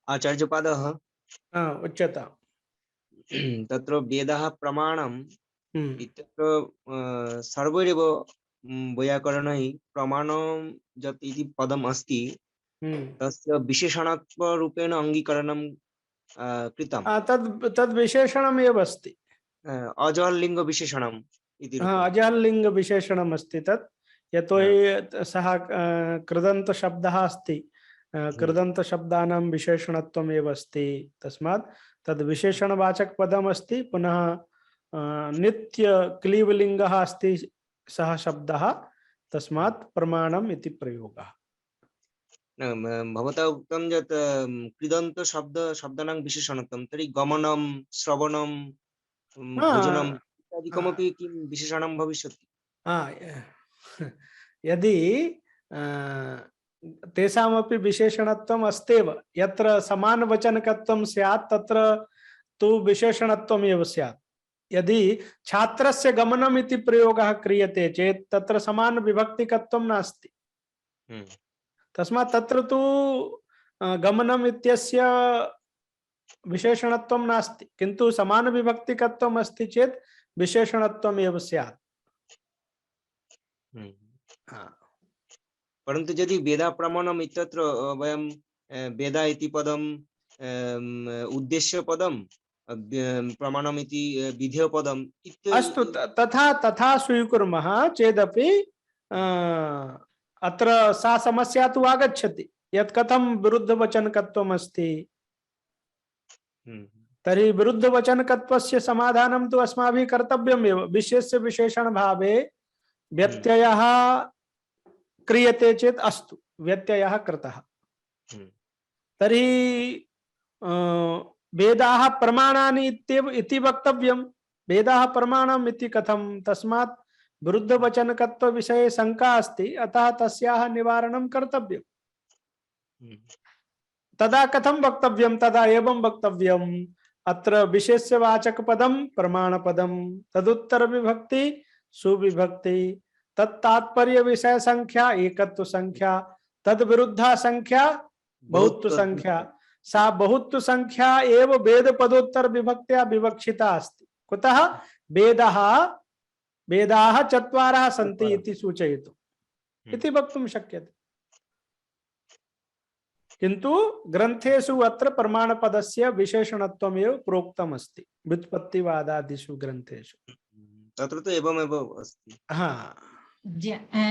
आचार्यपादः
उच्यता।
तत्र वेदः प्रमाणम् इत्यत्र सर्वैरेव वैयाकरणैः प्रमाणं यत् इति पदम् अस्ति तस्य विशेषणत्वरूपेण अङ्गीकरणं कृतम्।
तद् विशेषणमेव अस्ति।
अजहल्लिङ्गविशेषणम् इति रूपेण।
अजहल्लिङ्गविशेषणम् अस्ति तत्। यतोहि सः कृदन्तशब्दः अस्ति। कृदन्तशब्दानां विशेषणत्वमेव अस्ति। तस्मात् तद् विशेषणवाचक पदम् अस्ति। पुनः नित्य क्लीवलिङ्गः अस्ति सः शब्दः। तस्मात् प्रमाणम् इति प्रयोगः।
भवता उक्तं यत् कृदन्तशब्दानां विशेषणत्वं, तर्हि गमनं श्रवणं भोजनम् इत्यादिकमपि किं विशेषणं भविष्यति?
यदि तेषामपि विशेषणत्वम् अस्त्येव। यत्र समानवचनकत्वं स्यात् तत्र तु विशेषणत्वमेव स्यात्। यदि छात्रस्य गमनम् इति प्रयोगः क्रियते चेत् तत्र समानविभक्तिकत्वं नास्ति। तस्मात् तत्र तु गमनम् इत्यस्य विशेषणत्वं नास्ति, किन्तु समानविभक्तिकत्वम् अस्ति चेत् विशेषणत्वमेव स्यात्।
परन्तु यदि वेदा प्रमाणम् इत्यत्र वयं वेदा इति पदम् उद्देश्यपदं प्रमाणम् इति विधेयपदम्
अस्तु, तथा स्वीकुर्मः चेदपि अत्र सा समस्या तु आगच्छति यत् कथं विरुद्धवचनकत्वम् अस्ति। तर्हि विरुद्धवचनकत्वस्य समाधानं तु अस्माभिः कर्तव्यमेव। विशेष्य विशेषणभावे व्यत्ययः क्रियते चेत् अस्तु, व्यत्ययः कृतः।
हम्म।
तर्हि वेदाः प्रमाणानि इति वक्तव्यं। वेदाः प्रमाणम् इति कथं? तस्मात् विरुद्धवचनकत्व विषये शङ्का अस्ति, अतः तस्याः निवारणं कर्तव्यम्। तदा कथं वक्तव्यं? तदा एवं वक्तव्यम्, अत्र विशेष्यवाचकपदं प्रमाणपदं, तदुत्तर विभक्ति सुविभक्ति, तत्तात्पर्य विषय संख्या एकत्व संख्या, तद विरुद्धा संख्या बहुत्व संख्या। सा बहुत्व संख्या एव वेद पदोत्तर विभक्त्या विवक्षिता अस्ति। कुतः? वेदाः चत्वारः सन्ति इति सूचयितुम् इति वक्तुं शक्यते। किन्तु ग्रन्थेषु अत्र प्रमाणपदस्य विशेषणत्वमेव प्रोक्तम् अस्ति व्युत्पत्तिवादादिषु ग्रन्थेषु।
तत्र तु एवमेव अस्ति।
हाँ,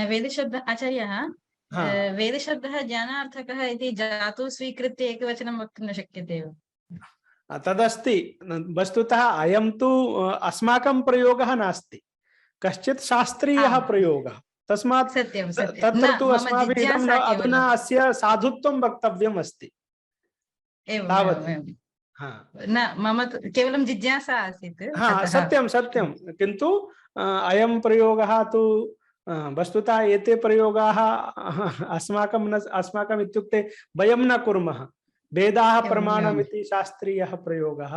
वेदशब्द आचार्यः, वेदशब्दः ज्ञानार्थकः इति जातु स्वीकृत्य एकवचनं वक्तुं न शक्यते एव।
तदस्ति। वस्तुतः अयं तु अस्माकं प्रयोगः नास्ति, कश्चित् शास्त्रीयः प्रयोगः। तस्मात्
सत्यं सत्यं।
तत्र
न,
तु
मम
अस्माभिः
जिज्ञासा
अधुना
केवलम्।
अस्य साधुत्वं वक्तव्यम् अस्ति।
एवं,
तावत्।
एवं, एवं।
हाँ,
न, मम तु केवलं जिज्ञासा आसीत्।
हाँ,
अतः।
सत्यं सत्यं। किन्तु अयं प्रयोगः तु वस्तुतः एते प्रयोगाः अस्माकम् इत्युक्ते वयं न कुर्मः। वेदाः
एवं,
प्रमाणमिति शास्त्रीयः प्रयोगः।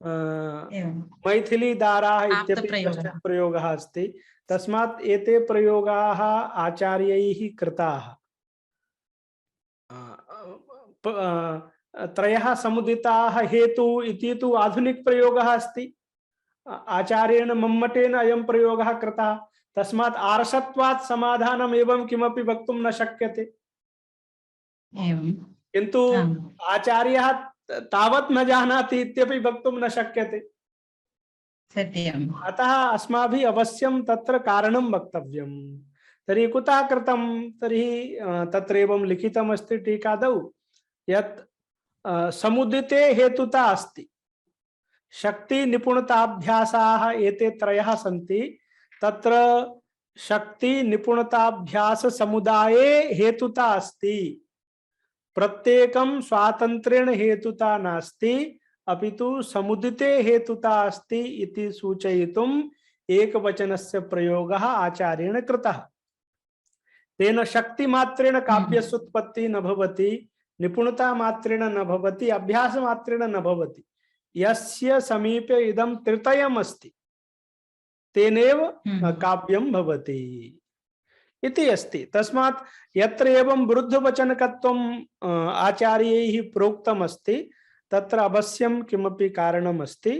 एवं।
मैथिलीदाराः इत्यपि
आप्तप्रयोगः।
कश्चित् प्रयोगः अस्ति। तस्मात् एते प्रयोगाः आचार्यैः कृताः। त्रयः समुदिताः हेतु इति तु आधुनिक प्रयोगः अस्ति। आचार्येण मम्मटेन अयं प्रयोगः कृतः। तस्मात् आर्षत्वात् समाधानम् एवं किमपि वक्तुं न शक्यते।
एवं।
किन्तु आचार्यः तावत् न जानाति इत्यपि वक्तुं न शक्यते।
सत्यम्।
अतः अस्माभिः अवश्यं तत्र कारणं वक्तव्यम्। तर्हि कुतः कृतं? तर्हि तत्र एवं लिखितमस्ति टीकादौ यत् समुदिते हेतुता अस्ति। शक्ति निपुणताभ्यासाः एते त्रयः सन्ति। तत्र शक्ति निपुणताभ्यास समुदाये हेतुता अस्ति। प्रत्येकं स्वातन्त्र्येण हेतुता नास्ति, अपितु समुदिते हेतुता अस्ति इति सूचयितुम् एकवचनस्य प्रयोगः आचार्येण कृतः। तेन शक्तिमात्रेण काव्यस्य उत्पत्तिः न भवति, निपुणता मात्रेण न भवति, अभ्यास मात्रेण न भवति। यस्य समीपे इदं त्रितयम् अस्ति तेनेव काव्यं भवति इति अस्ति। तस्मात् यत्र एवं विरुद्धवचनकत्वम् आचार्यैः प्रोक्तम् अस्ति तत्र अवश्यं किमपि कारणम् अस्ति,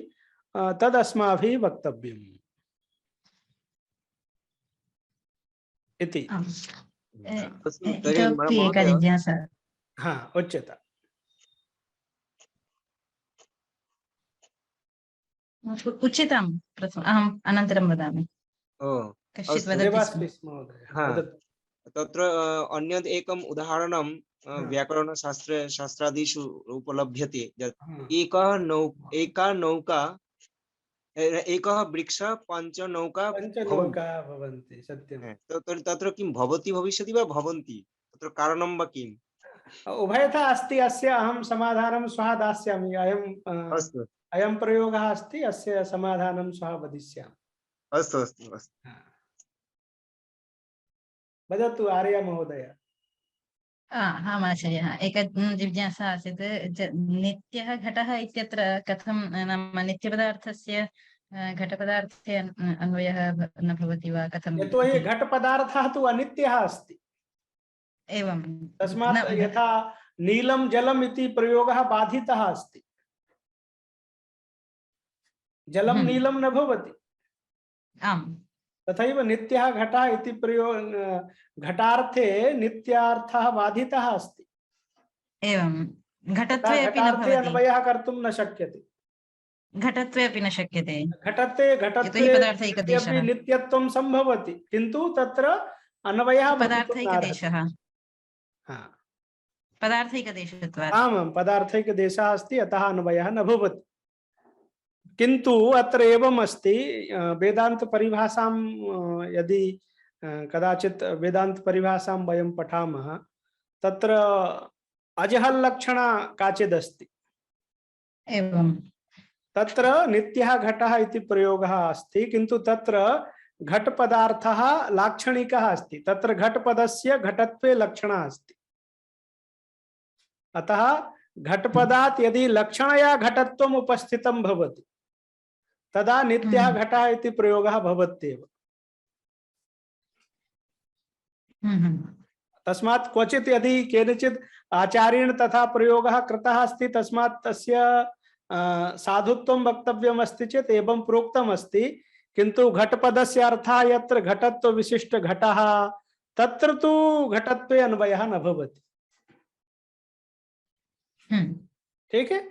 तदस्माभिः वक्तव्यम् इति।
इतोपि एका जिज्ञासा।
हाँ, उच्यता।
उच्यतां प्रथमम्, अहम् अनन्तरं वदामि। कश्चित् वदति स्म।
तत्र अन्यद् एकम् उदाहरणं व्याकरणशास्त्रादिषु उपलभ्यते यत् एकः वृक्षः पञ्च नौका
भवन्ति। सत्यं।
तत्र किं भवति भविष्यति वा भवन्ति? तत्र कारणं वा किम्?
उभयथा अस्ति। अस्य अहं समाधानं श्वः दास्यामि। अयं प्रयोगः अस्ति, अस्य समाधानं श्वः वदिष्यामि।
अस्तु अस्तु अस्तु।
वदतु आर्य महोदय।
आचार्यः, एका जिज्ञासा आसीत्। नित्यः घटः इत्यत्र कथं, नाम नित्यपदार्थस्य घटपदार्थे अन्वयः न भवति वा कथं?
यतोहि घटपदार्थः तु अनित्यः अस्ति।
एवं।
तस्मात् यथा नीलं जलम् इति प्रयोगः बाधितः अस्ति। जलं नीलं न भवति।
आम्।
तथैव नित्यः घटः इति घटार्थे नित्यार्थः बाधितः अस्ति।
एवं। घटत्वे अपि न भवति।
अन्वयः कर्तुं न शक्यते।
घटत्वे अपि न शक्यते।
घटत्वे अपि नित्यत्वं सम्भवति, किन्तु तत्र अन्वयः
पदार्थैकदेशः। पदार्थैकदेशत्वात्।
आमां, पदार्थैकदेशः अस्ति, अतः अन्वयः न भवति। किन्तु अत्र एवम् अस्ति, वेदांत परिभाषां यदि कदाचित् वेदांत परिभाषां वयं पठामः तत्र अजहल्लक्षणा काचिदस्ति
एवं
तत्र नित्यः घटः इति प्रयोगः अस्ति किन्तु तत्र घटपदार्थः लाक्षणिकः अस्ति तत्र घटपदस्य घटत्वे लक्षणा अस्ति अतः घटपदात् यदि लक्षणया घटत्वम् उपस्थितं भवति तदा नित्यः घटः इति प्रयोगः भवत्येव तस्मात् क्वचित् यदि केनचित् आचार्येण तथा प्रयोगः कृतः अस्ति तस्मात् तस्य साधुत्वं वक्तव्यम् अस्ति चेत् एवं प्रोक्तम् अस्ति किन्तु घटपदस्य अर्थः यत्र घटत्व विशिष्ट घटः तत्र तु घटत्वे अन्वयः न भवति ठीक है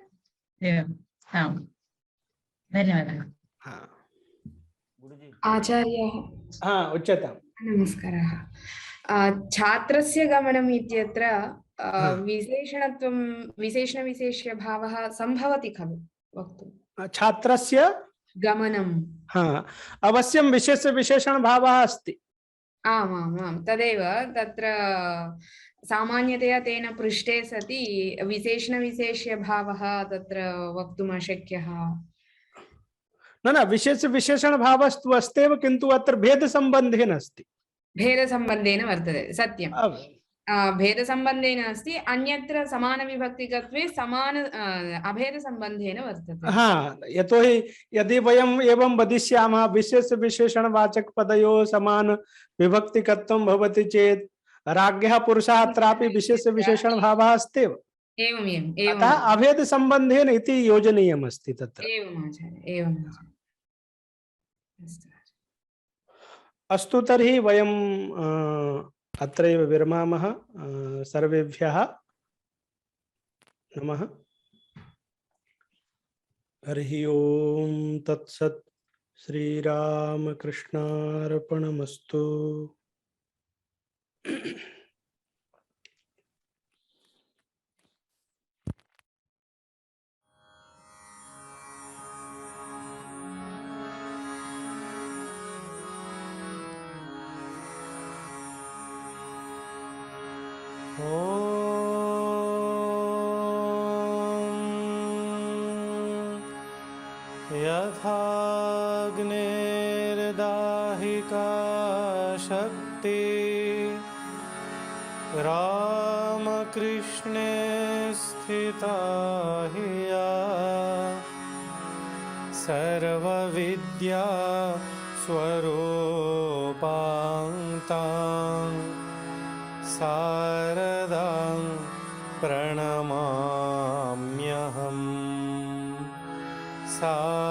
एवं हाँ धन्यवादः
हाँ
आचार्यः
हाँ उच्यताम्
नमस्कारः छात्रस्य गमनम् इत्यत्र विशेषणत्वं विशेषणविशेष्यभावः सम्भवति खलु वक्तुं
छात्रस्य
गमनम्
हाँ अवश्यं विशेष विशेषण भावः अस्ति
आमामां तदेव तत्र सामान्यतया तेन पृष्टे सति विशेषणविशेष्यभावः तत्र वक्तुम् अशक्यः
न न विशेष विशेषण भावस्तु अस्त्येव किन्तु अत्र भेदसम्बन्धेन अस्ति
भेदसम्बन्धेन वर्तते सत्यं भेदसम्बन्धेन अस्ति अन्यत्र समानविभक्तिकत्वे समान अभेदसम्बन्धेन वर्तते
हाँ यतोहि यदि वयम् एवं वदिष्यामः विशेष विशेषणवाचकपदयोः समान विभक्तिकत्वं भवति चेत् राज्ञः पुरुषः अत्रापि विशेष विशेषणभावः अस्त्येव अतः अभेदसम्बन्धेन इति योजनीयम् अस्ति तत्र
एवम् आचार्य एवम् आचार्य
अस्तु तर्हि वयं अत्रैव विरमामः सर्वेभ्यः नमः हरिः ओम तत्सत् श्रीरामकृष्णार्पणमस्तु
यथाग्नेर्दाहिका शक्ति रामकृष्णे स्थिता हि या सर्वविद्या स्वरूपान्तां शारदां प्रणमाम्यहम् सा